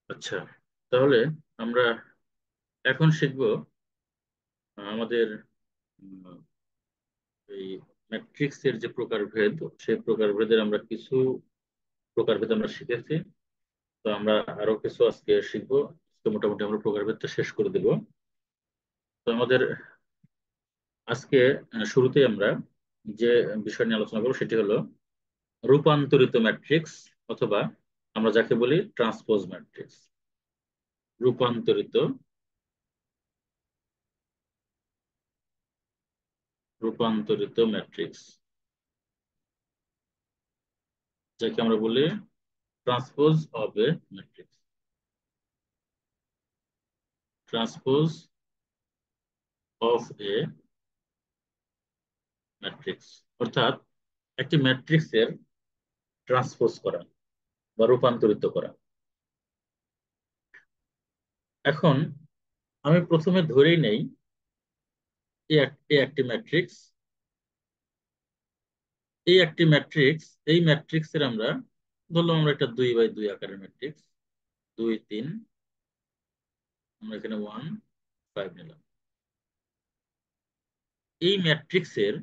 আচ্ছা, তাহলে আমরা এখন শিখব আমাদের উম, এই ম্যাট্রিক্স এর যে প্রকারভেদ, সেই প্রকারভেদের আমরা কিছু প্রকারভেদ আমরা শিখেছি। তো আমরা আরো কিছু আজকে শিখবো। তো মোটামুটি আমরা প্রকারভেদটা শেষ করে দেব। তো আমাদের আজকে শুরুতেই আমরা যে বিষয় নিয়ে আলোচনা করবো সেটি হলো রূপান্তরিত ম্যাট্রিক্স, অথবা আমরা যাকে বলি ট্রান্সপোজ ম্যাট্রিক্স। রূপান্তরিত রূপান্তরিত ম্যাট্রিক্স, যাকে আমরা বলি transpose of A matrix. Transpose of A matrix অর্থাৎ একটি ম্যাট্রিক্সের ট্রান্সপোজ করা বা রূপান্তরিত করা। এখন আমি প্রথমে ধরেই নেই একটি ম্যাট্রিক্স। এই ম্যাট্রিক্সের আমরা ধরলাম আমরা একটা 2 বাই 2 আকারের ম্যাট্রিক্স। 2 3, আমরা এখানে 1 5 নিলাম। এই ম্যাট্রিক্সের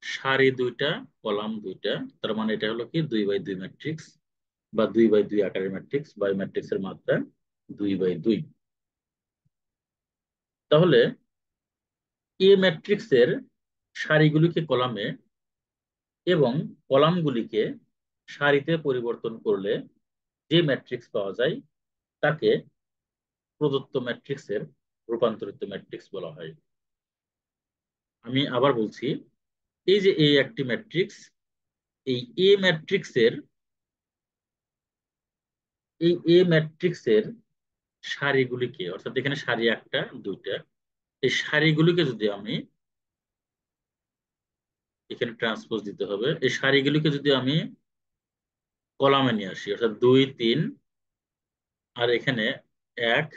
সারি দুইটা, কলাম দুইটা, তার মানে এটা হলো কি 2 বাই 2 ম্যাট্রিক্স বা 2 বাই 2 আকারের ম্যাট্রিক্স, বা ম্যাট্রিক্সের মাত্রা 2 বাই 2। তাহলে এ ম্যাট্রিক্সের সারিগুলিকে কলামে এবং কলামগুলিকে সারিতে পরিবর্তন করলে যে ম্যাট্রিক্স পাওয়া যায় তাকে প্রদত্ত ম্যাট্রিক্সের রূপান্তরিত ম্যাট্রিক্স বলা হয়। আমি আবার বলছি, এই যে এই একটি ম্যাট্রিক্স, এই এ ম্যাট্রিক্সের এই এ ম্যাট্রিক্সের সারিগুলিকে, অর্থাৎ এখানে সারি একটা দুইটা, এই সারিগুলিকে যদি আমি এখানে ট্রান্সপোজ দিতে হবে, এই সারিগুলিকে যদি আমি কলামে নিয়ে আসি, অর্থাৎ 2 3 আর এখানে 1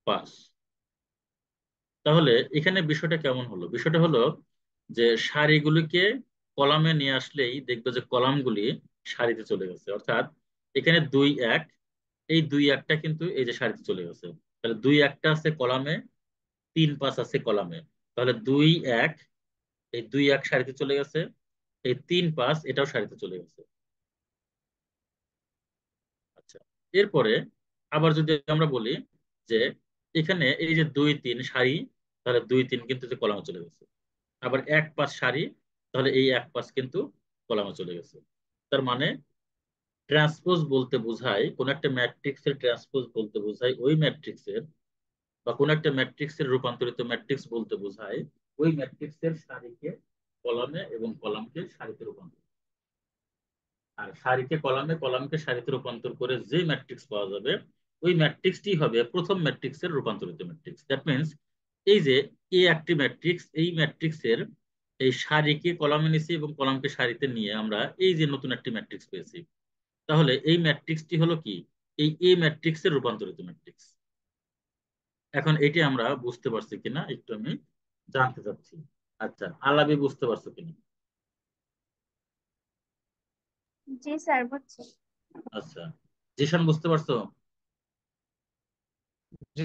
5, তাহলে এখানে বিষয়টা কেমন হলো? বিষয়টা হলো যে সারিগুলিকে কলামে নিয়ে আসলেই দেখবে যে কলামগুলি সারিতে চলে গেছে, অর্থাৎ এখানে 2 1, এই 2 1টা কিন্তু এই যে সারিতে চলে গেছে। তাহলে 2 1টা আছে কলামে, 3 5 আছে কলামে। তাহলে 2 1, এই 2 1 সারিতে চলে গেছে, এই 3 5 এটাও সারিতে চলে গেছে। আচ্ছা, এরপরে আবার যদি আমরা বলি যে এখানে এই যে 2 3 সারি, তাহলে 2 3 কিন্তু যে কলামে চলে গেছে। আবার 1 5 সারি, তাহলে এই 1 5 কিন্তু কলামে চলে গেছে। তার মানে ট্রান্সপোজ বলতে বোঝায়, কোন একটা ম্যাট্রিক্সের ট্রান্সপোজ বলতে বোঝায় ওই ম্যাট্রিক্সের, বা কোন একটা ম্যাট্রিক্সের রূপান্তরিত ম্যাট্রিক্স বলতে বোঝায় ওই ম্যাট্রিক্সের সারিকে কলামে এবং কলামকে সারিতে রূপান্তর। আর সারিকে কলামে, কলামকে সারিতে রূপান্তর করে যে ম্যাট্রিক্স পাওয়া যাবে, ওই ম্যাট্রিক্সটি হবে প্রথম ম্যাট্রিক্সের রূপান্তরিত ম্যাট্রিক্স। দ্যাট মিনস এই যে এ একটি ম্যাট্রিক্স, এই ম্যাট্রিক্সের এই সারিকে কলামে নিছি এবং কলামকে সারিতে নিয়ে আমরা এই যে নতুন একটি ম্যাট্রিক্স পেয়েছি। তাহলে এই ম্যাট্রিক্সটি হলো কি? এই এ ম্যাট্রিক্সের রূপান্তরিত ম্যাট্রিক্স। এখন এটি আমরা বুঝতে পারছি কিনা একটু আমি জানতে চাচ্ছি। আচ্ছা, আলাবি বুঝতে পারছো কিনা? জি স্যার, বুঝছি। আচ্ছা, জিশান বুঝতে পারছো? জি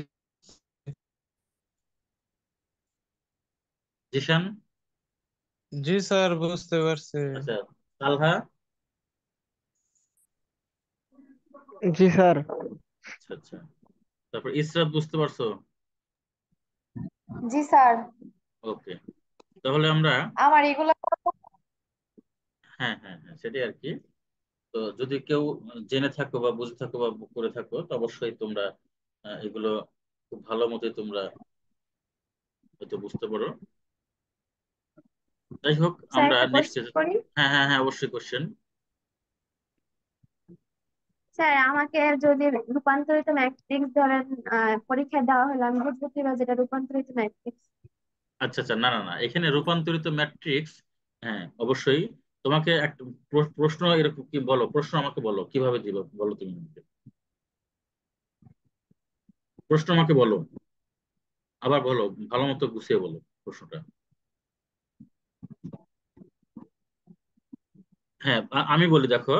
জিশান? জি স্যার, বুঝতে পারছি। আচ্ছা, তালহা? জি স্যার। আচ্ছা আচ্ছা, তারপর ইসরাত বুঝতে পারছো? জি স্যার। ওকে, তাহলে আমরা আমার এগুলো হ্যাঁ হ্যাঁ হ্যাঁ সেটাই আর কি। তো যদি কেউ জেনে থাকো বা বুঝে থাকো বা করে থাকো, তো অবশ্যই তোমরা এগুলো খুব ভালো মতোই তোমরা হয়তো বুঝতে পারো। যাই হোক, স্যার আমরা একটা নেক্সট। কোশ্চেন করি। হ্যাঁ হ্যাঁ হ্যাঁ, অবশ্যই কোশ্চেন। স্যার আমাকে যদি রূপান্তরিত ম্যাট্রিক্স ধরেন পরীক্ষায় দেওয়া হলো, আমি বুঝবো কিভাবে যেটা রূপান্তরিত ম্যাট্রিক্স? আচ্ছা আচ্ছা, না না না, এখানে রূপান্তরিত ম্যাট্রিক্স, হ্যাঁ অবশ্যই। তোমাকে একটা প্রশ্ন এরকম কি বলো, প্রশ্ন আমাকে বলো কিভাবে দিবে, বলো তুমি আমাকে। প্রশ্ন আমাকে বলো, আবার বলো, ভালো মতো গুছিয়ে বলো প্রশ্নটা। হ্যাঁ, আমি বলি দেখো,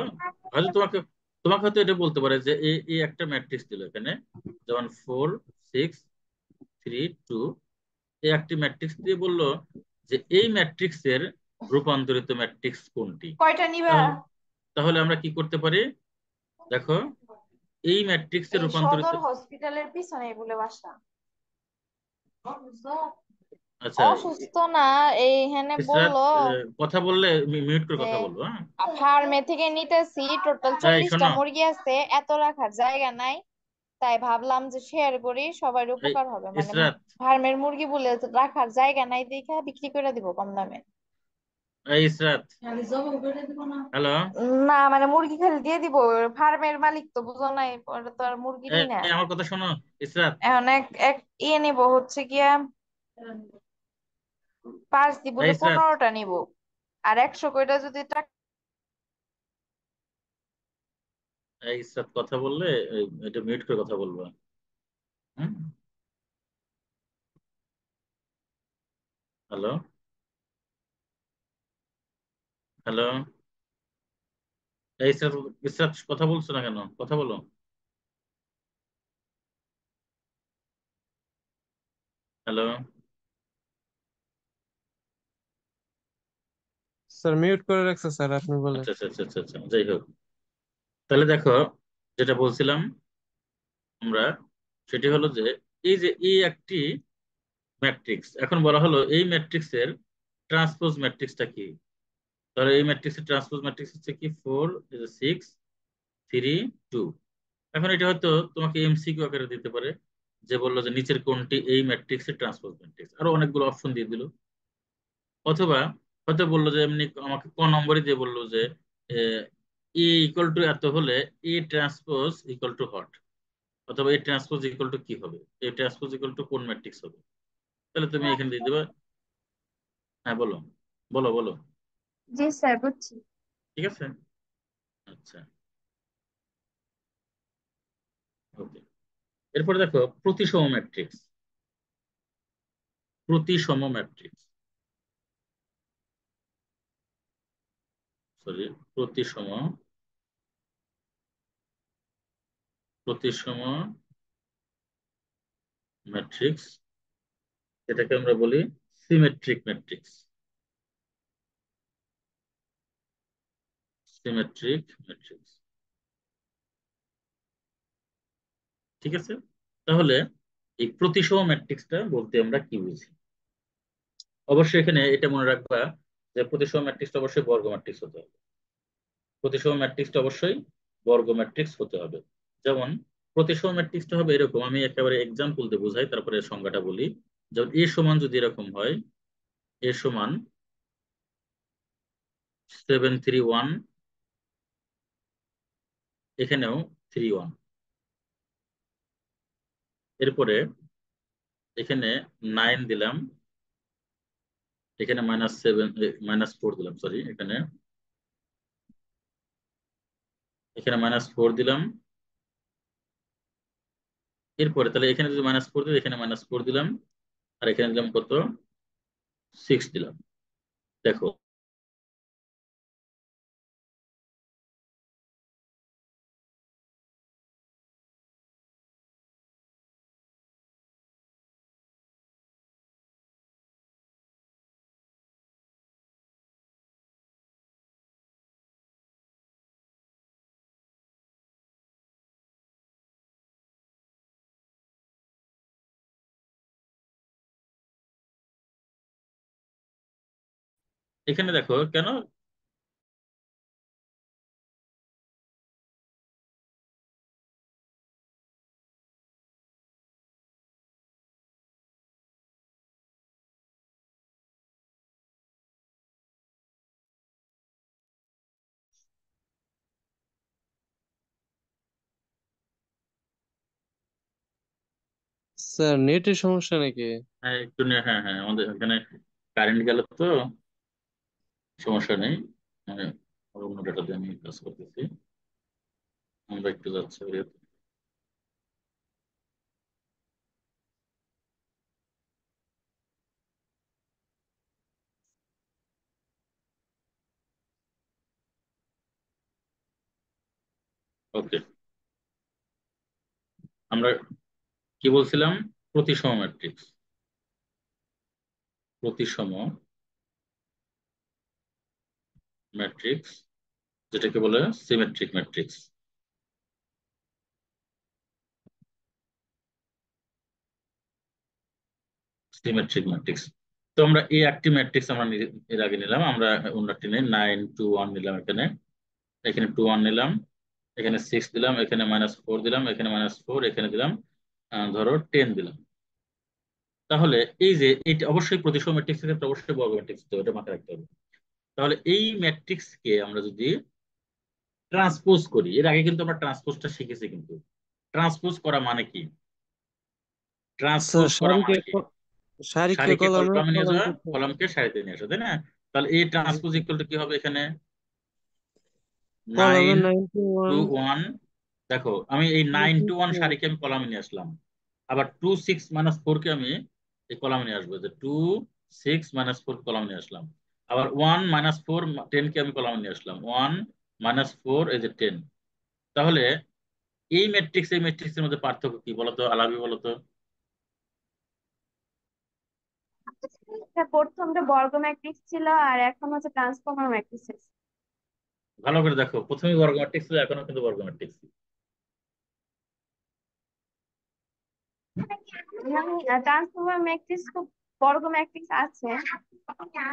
হয়তো তোমাকে তোমাকে হয়তো এটা বলতে পারে যে এই একটা ম্যাট্রিক্স দিল এখানে, যেমন 4 6 3 2, এই একটি ম্যাট্রিক্স দিয়ে বললো যে এই ম্যাট্রিক্সের রূপান্তরিত ম্যাট্রিক্স কোনটি। কয়টা নিবা? তাহলে তাহলে আমরা কি করতে পারি, দেখো, এই ম্যাট্রিক্সের এই রূপান্তরিত, সদর হসপিটালের পিছনে বলে বাসা। আচ্ছা অসুস্থ না, এইখানে ইসরাত, বললো কথা বললে মিউট করে যে কথা বলবো, হ্যাঁ। ফার্মে থেকে নিতেছি, টোটাল এই 40টা শোনো, মুরগি আছে, এত রাখার জায়গা নাই, তাই ভাবলাম যে শেয়ার করি, সবার এই উপকার হবে, মানে ইসরাত, ফার্মের মুরগি বলে রাখার জায়গা নাই দেখে বিক্রি করে দিব কম দামে। এই ইসরাত, হ্যালো, না মানে মুরগি খালি দিয়ে দিব, ফার্মের মালিক তো বুঝো নাই, ওটা তো আর মুরগিরই না। এই আমার কথা শোনো ইসরাত, এখন এক এক ইয়ে নিব হচ্ছে গিয়া, পাঁচ দি এই বলে ইসরাত, 15টা নিব, আর 100 কয়টা যদি টাকা। এই ইসরাত কথা বললে এটা মিউট করে কথা বলবো, হুম। হ্যালো, হ্যালো, এই ইসরাত, ইসরাত কথা বলছো না কেন, কথা বলো। হ্যালো, স্যার মিউট করে রাখছে স্যার, আপনি বলেন। আচ্ছা আচ্ছা আচ্ছা আচ্ছা আচ্ছা, যাই হোক, তাহলে দেখো, যেটা বলছিলাম আমরা, সেটি হলো যে এই একটি ম্যাট্রিক্স, এখন বলা হলো এই ম্যাট্রিক্সের ট্রান্সপোজ ম্যাট্রিক্সটা কি। তাহলে এই ম্যাট্রিক্সের ট্রান্সপোজ ম্যাট্রিক্স হচ্ছে কি, 4 6 3 2। এখন এটা হয়তো তোমাকে এমসিকিউ আকারে দিতে পারে, যে বললো যে নিচের কোনটি এই ম্যাট্রিক্সের ট্রান্সপোজ ম্যাট্রিক্স, আরো অনেকগুলো অপশন দিয়ে দিল। অথবা হয়তো বললো যে এমনি আমাকে নম্বরে দিয়ে বললো যে এ ইকুয়াল টু এত হলে এ ট্রান্সপোজ ইকুয়াল টু হট, অথবা এ ট্রান্সপোজ ইকুয়াল টু কি হবে, এ ট্রান্সপোজ ইকুয়াল টু কোন ম্যাট্রিক্স হবে। তাহলে তুমি এখানে দিয়ে দেবে, হ্যাঁ বলো, বলো বলো, জি স্যার, বুঝছি। ঠিক আছে, আচ্ছা, ওকে। এরপরে দেখো প্রতিসম ম্যাট্রিক্স, প্রতিসম ম্যাট্রিক্স, সরি, প্রতিসম, প্রতিসম ম্যাট্রিক্স, এটাকে আমরা বলি সিমেট্রিক ম্যাট্রিক্স, সিমেট্রিক ম্যাট্রিক্স, ঠিক আছে। তাহলে এই প্রতিসম ম্যাট্রিক্সটা বলতে আমরা কি বুঝি, অবশ্যই এখানে এটা মনে রাখবা যে প্রতিসম ম্যাট্রিক্সটা অবশ্যই বর্গ ম্যাট্রিক্স হতে হবে, প্রতিসম ম্যাট্রিক্সটা অবশ্যই বর্গ ম্যাট্রিক্স হতে হবে। যেমন প্রতিসম ম্যাট্রিক্সটা হবে এরকম, আমি একেবারে এক্সাম্পল দিয়ে বোঝাই, তারপরে সংজ্ঞাটা বলি। যেমন এ সমান যদি এরকম হয়, এ সমান 7 3 1, এখানেও 3 1, এরপরে এখানে 9 দিলাম, এখানে -7 -4 দিলাম, সরি, এখানে এখানে -4 দিলাম, এরপরে তাহলে এখানে যদি -4 দিই, এখানে -4 দিলাম, আর এখানে দিলাম কত, 6 দিলাম। দেখো, এখানে দেখো কেন, স্যার নেটের সমস্যা নাকি? হ্যাঁ একটু হ্যাঁ হ্যাঁ, আমাদের এখানে কারেন্ট গেল তো, সমস্যা নেই, মানে অন্য ডাটা দিয়ে আমি কাজ করতেছি, আমরা একটু যাচ্ছি ওকে, আমরা কি বলছিলাম? প্রতিসম ম্যাট্রিক্স। প্রতিসম ম্যাট্রিক্স যেটাকে বলে সিমেট্রিক ম্যাট্রিক্স। Symmetric matrix. তো আমরা এই একটি ম্যাট্রিক্স আমরা এর আগে নিলাম, আমরা অন্যটি নেই, 9 2 1 নিলাম। এখানে এখানে 2 1 নিলাম, এখানে 6 দিলাম, এখানে -4 দিলাম, এখানে -4, এখানে দিলাম ধরো 10 দিলাম। তাহলে এই যে এইটা অবশ্যই প্রতিসম ম্যাট্রিক্স এর ক্ষেত্রে অবশ্যই বর্গ ম্যাট্রিক্স, তো এটা মাথায় রাখতে হবে। তাহলে এই ম্যাট্রিক্স কে আমরা যদি ট্রান্সপোজ করি, এর আগে কিন্তু আমরা ট্রান্সপোজটা শিখেছি, কিন্তু ট্রান্সপোজ করা মানে কি? স্যার ট্রান্সপোজ করা সারিকে মানে কি? সারিকে সারিকে কলমে, কলামে নিয়ে যাওয়া, কলমকে কলামকে সারিতে নিয়ে আসা, তাই না? তাহলে এই ট্রান্সপোজ ইকুয়াল টু কি হবে এখানে? কলমে নাইন 91 টু ওয়ান দেখো আমি এই 9 to 1 সারিকে আমি কলামে নিয়ে আসলাম। আবার 2 6 - 4 কে আমি এই কলামে নিয়ে আসবো, যে 2 6 - 4 কলামে নিয়ে আসলাম। আবার 1 - 4 10 কে আমি কলামে নিয়ে আসলাম, 1 - 4 এই যে 10। তাহলে এই ম্যাট্রিক্স এই ম্যাট্রিক্সের মধ্যে পার্থক্য কি বলতো আলাবি, বলতো? প্রথমটা বর্গ ম্যাট্রিক্স ছিল আর এখন হচ্ছে ট্রান্সফর্মার ম্যাট্রিক্স। ভালো করে দেখো, প্রথমে বর্গ ম্যাট্রিক্স ছিল, এখনো কিন্তু বর্গ ম্যাট্রিক্স। ট্রান্সফর্মার ম্যাট্রিক্স খুব বর্গ ম্যাট্রিক্স আছে।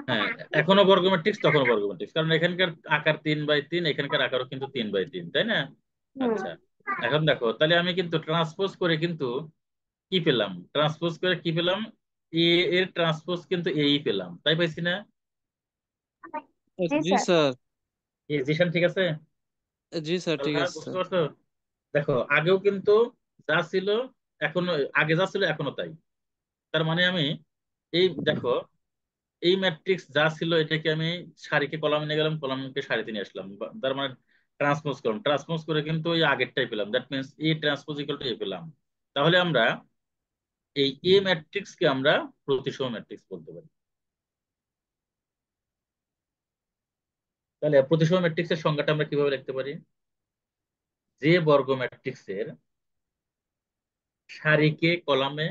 হ্যাঁ, এখনো বর্গ ম্যাট্রিক্স, তখনও বর্গ ম্যাট্রিক্স, কারণ এখানকার আকার 3/3, এখানকার আকারও কিন্তু 3/3, তাই না? হুম। আচ্ছা, এখন দেখো, তাহলে আমি কিন্তু ট্রান্সপোজ করে কিন্তু কি পেলাম? ট্রান্সপোজ করে কি পেলাম? এ এর ট্রান্সপোজ কিন্তু এই পেলাম, তাই পাইছি না? জি জি স্যার। স্যার। এই জিশান ঠিক আছে? জি স্যার, ঠিক হ্যাঁ, আছে বুঝতে স্যার। পারছো? দেখো আগেও কিন্তু যা ছিল এখনো, আগে যা ছিল এখনো তাই। তার মানে আমি এই দেখো, এই ম্যাট্রিক্স যা ছিল এটাকে আমি সারিকে কলামে নিয়ে গেলাম, কলামকে সারিতে নিয়ে আসলাম, তার মানে ট্রান্সপোজ করলাম, ট্রান্সপোজ করে কিন্তু ওই আগেরটাই পেলাম, that means A transpose equal to A পেলাম। তাহলে আমরা এই এ ম্যাট্রিক্স কে আমরা প্রতিসম ম্যাট্রিক্স বলতে পারি। তাহলে প্রতিসম ম্যাট্রিক্স এর সংজ্ঞাটা আমরা কিভাবে লিখতে পারি? যে বর্গ ম্যাট্রিক্সের সারিকে কলামে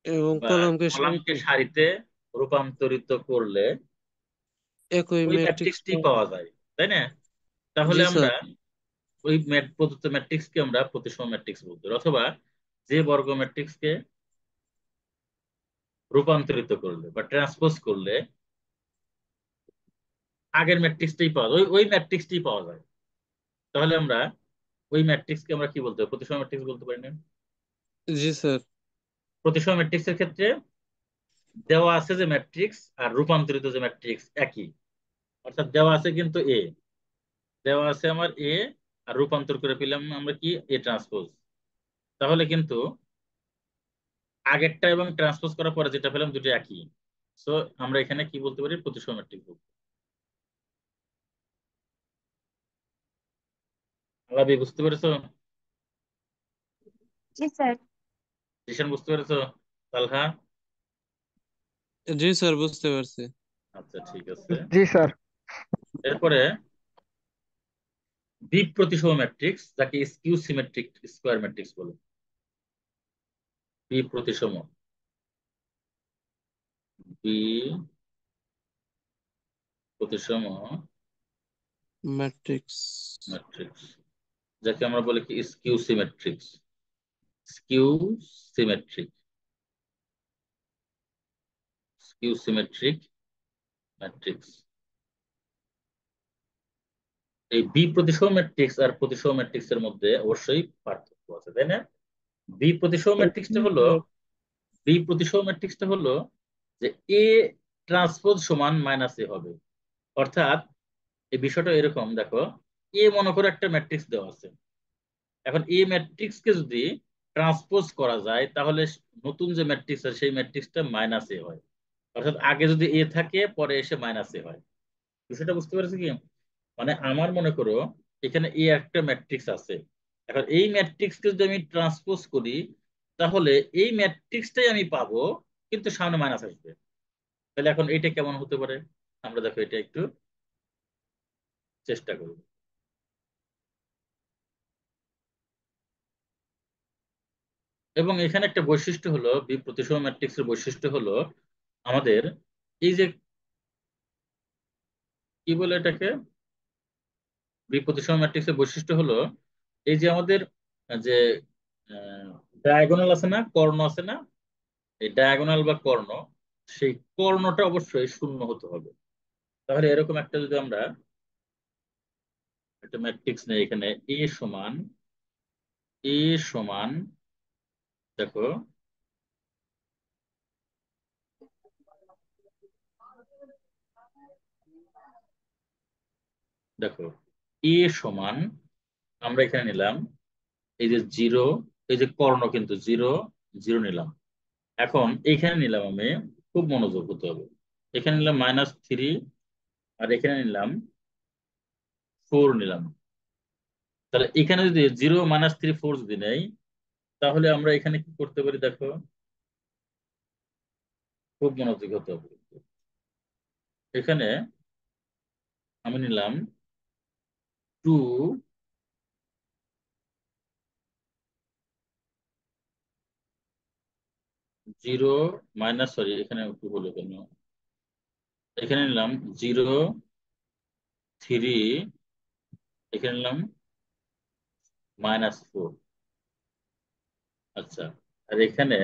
এবং বা কলমকে কলামকে সারিতে সারিতে রূপান্তরিত করলে একই ওই ম্যাট্রিক্স ম্যাট্রিক্সটি পাওয়া যায়, তাই না? তাহলে জি আমরা স্যার। ওই প্রদত্ত ম্যাট্রিক্স কে আমরা প্রতিসম ম্যাট্রিক্স বলতে পারি। অথবা যে বর্গ ম্যাট্রিক্স কে রূপান্তরিত করলে বা ট্রান্সপোজ করলে আগের ম্যাট্রিক্সটাই পাওয়া যায়, ওই ওই ম্যাট্রিক্সটাই পাওয়া যায়, তাহলে আমরা ওই ম্যাট্রিক্স কে আমরা কি বলতে পারি? প্রতিসম ম্যাট্রিক্স বলতে পারি না? জি স্যার। প্রতিসম ম্যাট্রিক্স এর ক্ষেত্রে দেওয়া আছে যে ম্যাট্রিক্স আর রূপান্তরিত যে ম্যাট্রিক্স একই। অর্থাৎ দেওয়া আছে কিন্তু এ, দেওয়া আছে আমার এ, আর রূপান্তর করে পেলাম আমরা কি? এ ট্রান্সপোজ। তাহলে কিন্তু আগেরটা এবং ট্রান্সপোজ করার পরে যেটা পেলাম দুটো একই। সো আমরা এখানে কি বলতে পারি? প্রতিসম ম্যাট্রিক্স বলতে পারি। আলাদি বুঝতে পেরেছো? জি স্যার। জিশান বুঝতে পেরেছো? তালহা? জি স্যার, বুঝতে পারছি। আচ্ছা, ঠিক আছে। জি স্যার। এরপরে বিপ্রতিসম ম্যাট্রিক্স, যাকে স্কিউ সিমেট্রিক স্কোয়ার ম্যাট্রিক্স বলে। বিপ্রতিসম, বিপ্রতিসম ম্যাট্রিক্স। ম্যাট্রিক্স, যাকে আমরা বলি কি skew symmetrics. Skew symmetric, skew symmetric matrix. এই বিপ্রতিসম ম্যাট্রিক্স আর প্রতিসম ম্যাট্রিক্স এর মধ্যে অবশ্যই পার্থক্য আছে, তাই না? বিপ্রতিসম ম্যাট্রিক্সটা হলো, বিপ্রতিসম ম্যাট্রিক্সটা হলো যে এ ট্রান্সপোজ সমান মাইনাস এ হবে। অর্থাৎ এই বিষয়টা এরকম, দেখো, এ মনে করে একটা ম্যাট্রিক্স দেওয়া আছে। এখন এই ম্যাট্রিক্স কে যদি ট্রান্সপোজ করা যায়, তাহলে নতুন যে ম্যাট্রিক্স আছে সেই ম্যাট্রিক্সটা মাইনাস এ হয়। অর্থাৎ আগে যদি এ থাকে পরে এসে মাইনাস এ হয়। বিষয়টা বুঝতে পেরেছি কি? মানে আমার মনে করো এখানে এ একটা ম্যাট্রিক্স আছে। এখন এই ম্যাট্রিক্স কে যদি আমি ট্রান্সপোজ করি, তাহলে এই ম্যাট্রিক্সটাই আমি পাবো, কিন্তু সামনে মাইনাস আসবে। তাহলে এখন এটা কেমন হতে পারে? আমরা দেখো এটা একটু চেষ্টা করব। এবং এখানে একটা বৈশিষ্ট্য হলো বি প্রতিসম ম্যাট্রিক্সের বৈশিষ্ট্য হলো আমাদের এই যে কি বলে এটাকে, বি প্রতিসম ম্যাট্রিক্সের বৈশিষ্ট্য হলো এই যে আমাদের যে ডায়াগোনাল আছে না, কর্ণ আছে না, এই ডায়াগোনাল বা কর্ণ, সেই কর্ণটা অবশ্যই শূন্য হতে হবে। তাহলে এরকম একটা যদি আমরা একটা ম্যাট্রিক্স নেই, এখানে এ সমান দেখো দেখো এ সমান আমরা এখানে নিলাম এই যে জিরো, এই যে কর্ণ কিন্তু জিরো জিরো নিলাম। এখন এইখানে নিলাম আমি, খুব মনোযোগ হতে হবে, এখানে নিলাম -3 আর এখানে নিলাম 4 নিলাম। তাহলে এখানে যদি 0 - 3 4 যদি নেই, তাহলে আমরা এখানে কি করতে পারি দেখো, খুব মনোযোগ হতে হবে। এখানে আমি নিলাম 2 0 মাইনাস, সরি এখানে একটু হলো কেন, এখানে নিলাম 0 3, এখানে নিলাম -4। আচ্ছা, আর এখানে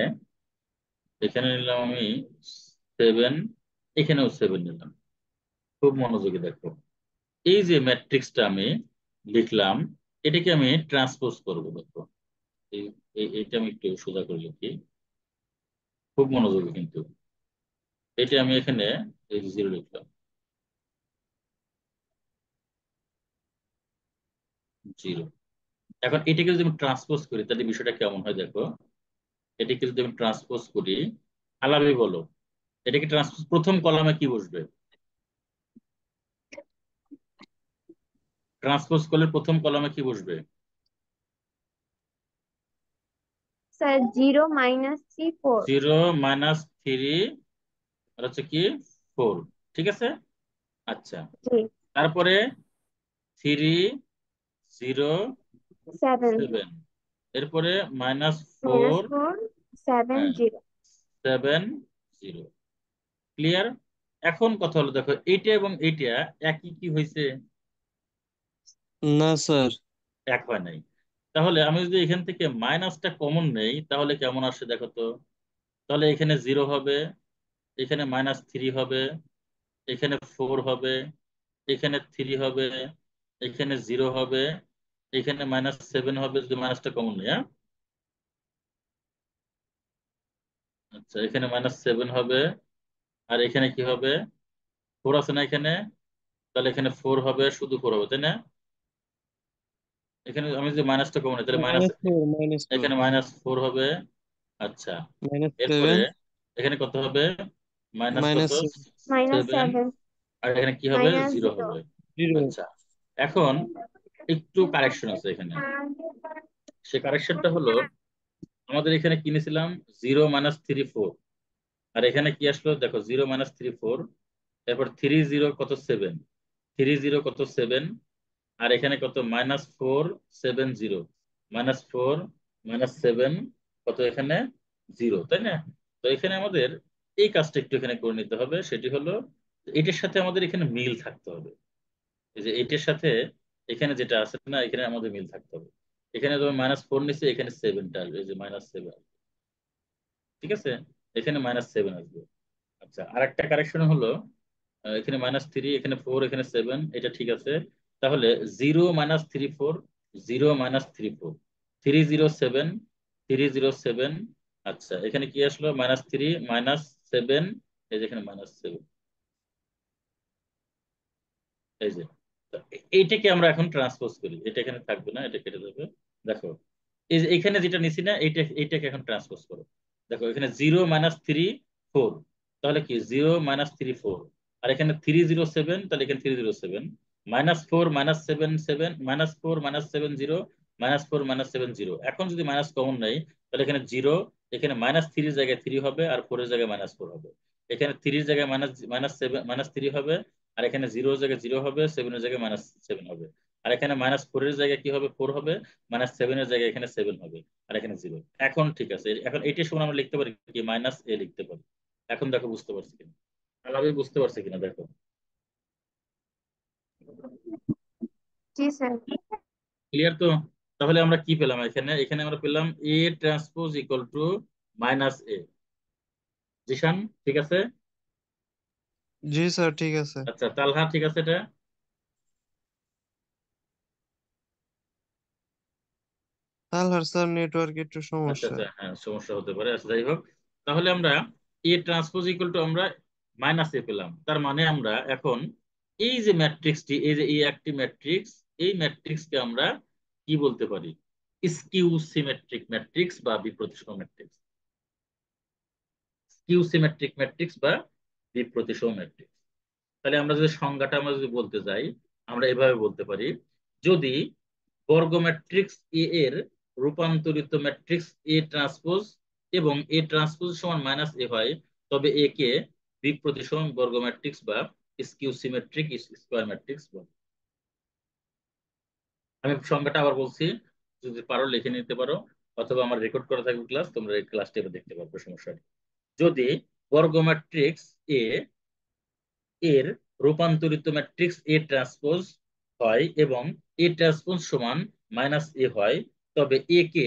এখানে নিলাম আমি 7, এখানেও 7 নিলাম। খুব মনোযোগী দেখো, এই যে ম্যাট্রিক্সটা আমি লিখলাম, এটাকে আমি ট্রান্সপোজ করবো দেখো। এইটা আমি একটু সোজা করে লিখি, খুব মনোযোগী কিন্তু। এটা আমি এখানে এই 0 লিখলাম, 0। এখন এটাকে যদি আমি ট্রান্সপোজ করি তাহলে বিষয়টা কেমন হয় দেখো। এটাকে যদি আমি ট্রান্সপোজ করি, আলাদা বলো, এটাকে ট্রান্সপোজ প্রথম কলামে কি বসবে? ট্রান্সপোজ করলে প্রথম কলামে কি বসবে? স্যার 0 - 3 4। 0 - 3 আর হচ্ছে কি 4, ঠিক আছে। আচ্ছা, জি। তারপরে 3 0 7 7, এরপরে -4, -4 7 হ্যাঁ 0। 7 0। ক্লিয়ার? এখন কথা হলো দেখো, এইটা এবং এইটা একই কি হয়েছে? না স্যার। এক হয় নাই। তাহলে আমি যদি এখান থেকে মাইনাসটা কমন নেই তাহলে কেমন আসে দেখো তো। তাহলে এখানে 0 হবে, এখানে -3 হবে, এখানে 4 হবে, এখানে 3 হবে, এখানে 0 হবে, এখানে -7 হবে যদি মাইনাসটা কমন নেই। হ্যাঁ, আচ্ছা, এখানে -7 হবে, আর এখানে কি হবে, 4 আছে না এখানে, তাহলে এখানে 4 হবে, শুধু 4 হবে, তাই না? এখানে আমি যদি মাইনাসটা কমন নিই তাহলে মাইনাস, -4 -4 এখানে -4 হবে। আচ্ছা, এরপরে -7 এখানে কত হবে, মাইনাস কত, -7 7, -7 আর এখানে কি হবে, 0 -0। হবে। 0। আচ্ছা, এখন একটু কারেকশন আছে এখানে। সে কারেকশনটা হলো আমাদের এখানে কিনেছিলাম 0 - 3 4, আর এখানে কি আসলো দেখো 0 - 3 4, এরপর 3 0 কত 7, 3 0 কত 7, আর এখানে কত -4 7 0, -4 -7 কত এখানে 0, তাই না? তো এখানে আমাদের এই কাজটা একটু এখানে করে নিতে হবে, সেটি হলো এটার সাথে আমাদের এখানে মিল থাকতে হবে। এই যে এটার সাথে এখানে যেটা আছে না, এখানে আমাদের মিল থাকতে হবে। এখানে তুমি -4 নিচ্ছে, এখানে 7টা আসবে, এই যে -7, ঠিক আছে, এখানে -7 আসবে। আচ্ছা, আর একটা কারেকশন হলো এখানে -3, এখানে 4, এখানে 7, এটা ঠিক আছে। তাহলে 0 - 3 4, 0 - 3 4, 3 0 7, 3 0 7। আচ্ছা, এখানে কি আসলো, -3 -7, এই যে এখানে -7, এই যে। তো এইটাকে আমরা এখন ট্রান্সপোজ করি, এটা এখানে থাকবে না, এটা কেটে যাবে। দেখো, এই যে এখানে যেটা নিছি না, এইটাকে এখন ট্রান্সপোজ করো। দেখো এখানে 0 - 3 4, তাহলে কি 0 - 3 4, আর এখানে 3 0 7, তাহলে এখানে 3 0 7, -4 -7 7, -4 -7 0, -4 -7 0। এখন যদি মাইনাস কমন নেই তাহলে এখানে 0, এখানে -3 জায়গায় 3 হবে, আর 4 জায়গায় -4 হবে। এখানে 3 জায়গায় -7 -3 হবে, আর এখানে 0 জায়গায় 0 হবে, 7 জায়গায় -7 হবে। আর এখানে -4 এর জায়গায় কি হবে, 4 হবে, -7 এর জায়গায় এখানে 7 হবে, আর এখানে 0। এখন ঠিক আছে, এখন এটির সমান আমরা লিখতে পারি কি, -a লিখতে পারি। এখন দেখো বুঝতে পারছি কিনা, আমি বুঝতে পারছি কিনা দেখো। জি স্যার। ক্লিয়ার তো? তাহলে আমরা কি পেলাম এখানে, এখানে আমরা পেলাম a transpose equal to -a। Zeeshan ঠিক আছে? জি স্যার ঠিক আছে। আচ্ছা তালহা ঠিক আছে এটা? আলহার স্যার নেটওয়ার্ক একটু আচ্ছা সমস্যা। আচ্ছা, হ্যাঁ সমস্যা হতে পারে, আচ্ছা যাই হোক। তাহলে আমরা এ ট্রান্সপোজ ইকুয়াল টু আমরা -a পেলাম, তার মানে আমরা এখন এই যে ম্যাট্রিক্সটি, এই যে এই একটি ম্যাট্রিক্স, এই ম্যাট্রিক্সকে আমরা কি বলতে পারি, স্কিউ সিমেট্রিক ম্যাট্রিক্স বা বিপ্রতিসম ম্যাট্রিক্স। স্কিউ সিমেট্রিক ম্যাট্রিক্স বা বিপ্রতিসম ম্যাট্রিক্স। তাহলে আমরা যদি সংজ্ঞাটা আমরা যদি বলতে যাই, আমরা এভাবে বলতে পারি, যদি বর্গ ম্যাট্রিক্স এ এর রূপান্তরিত ম্যাট্রিক্স এ ট্রান্সপোজ এবং এ ট্রান্সপোজ সমান -a হয়, তবে এ কে বিপ্রতিসম বর্গ ম্যাট্রিক্স বা স্কিউ সিমেট্রিক স্কয়ার ম্যাট্রিক্স বলে। আমি সংজ্ঞাটা আবার বলছি, যদি পারো লিখে নিতে পারো, অথবা আমার রেকর্ড করা থাকবে ক্লাস, তোমরা এই ক্লাসটা এবার দেখতে পারবে, সমস্যা নেই। যদি বর্গ ম্যাট্রিক্স এ এর রূপান্তরিত ম্যাট্রিক্স এ ট্রান্সপোজ হয় এবং এ ট্রান্সপোজ সমান -a হয়, তবে এ কে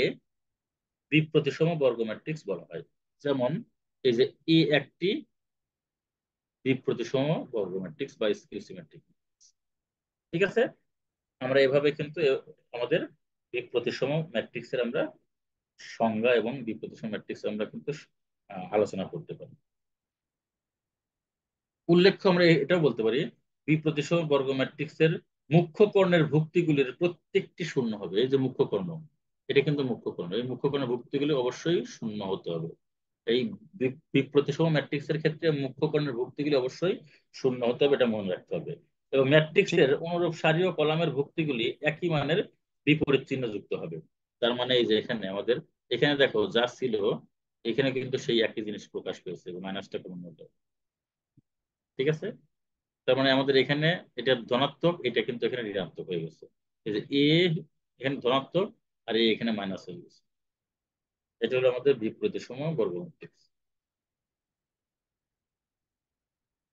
বিপ্রতিসম বর্গ ম্যাট্রিক্স বলা হয়। যেমন এই যে এ একটি বিপ্রতিসম বর্গ ম্যাট্রিক্স বা স্কিউ সিমেট্রিক। ঠিক আছে, আমরা এভাবে কিন্তু আমাদের বিপ্রতিসম ম্যাট্রিক্সের আমরা সংজ্ঞা এবং বিপ্রতিসম ম্যাট্রিক্স আমরা কিন্তু আলোচনা করতে পারি। উল্লেখ্য আমরা এটাও বলতে পারি, বিপ্রতিসম বর্গ ম্যাট্রিক্সের মুখ্য কর্ণের ভুক্তিগুলির প্রত্যেকটি শূন্য হবে। এই যে মুখ্য কর্ণ, এটা কিন্তু মুখ্য কর্ণ, এই মুখ্য কর্ণের ভুক্তিগুলি অবশ্যই শূন্য হতে হবে। এই বিপ্রতিসম ম্যাট্রিক্সের ক্ষেত্রে মুখ্য কর্ণের ভুক্তিগুলি অবশ্যই শূন্য হতে হবে, এটা মনে রাখতে হবে। এবং ঠিক। ম্যাট্রিক্সের অনুরূপ সারি ও কলামের ভুক্তিগুলি একই মানের বিপরীত চিহ্ন যুক্ত হবে। তার মানে এই যে এখানে আমাদের, এখানে দেখো যা ছিল, এখানে কিন্তু সেই একই জিনিস প্রকাশ পেয়েছে, মাইনাসটা কমন হতো। ঠিক আছে, তার মানে আমাদের এখানে এটা ধনাত্মক, এটা কিন্তু এখানে ঋণাত্মক হয়ে গেছে। এই যে এ এখানে ধনাত্মক, আর এ এখানে মাইনাস হয়ে গেছে। এটা হলো আমাদের বিপরীতসম বর্গ ম্যাট্রিক্স।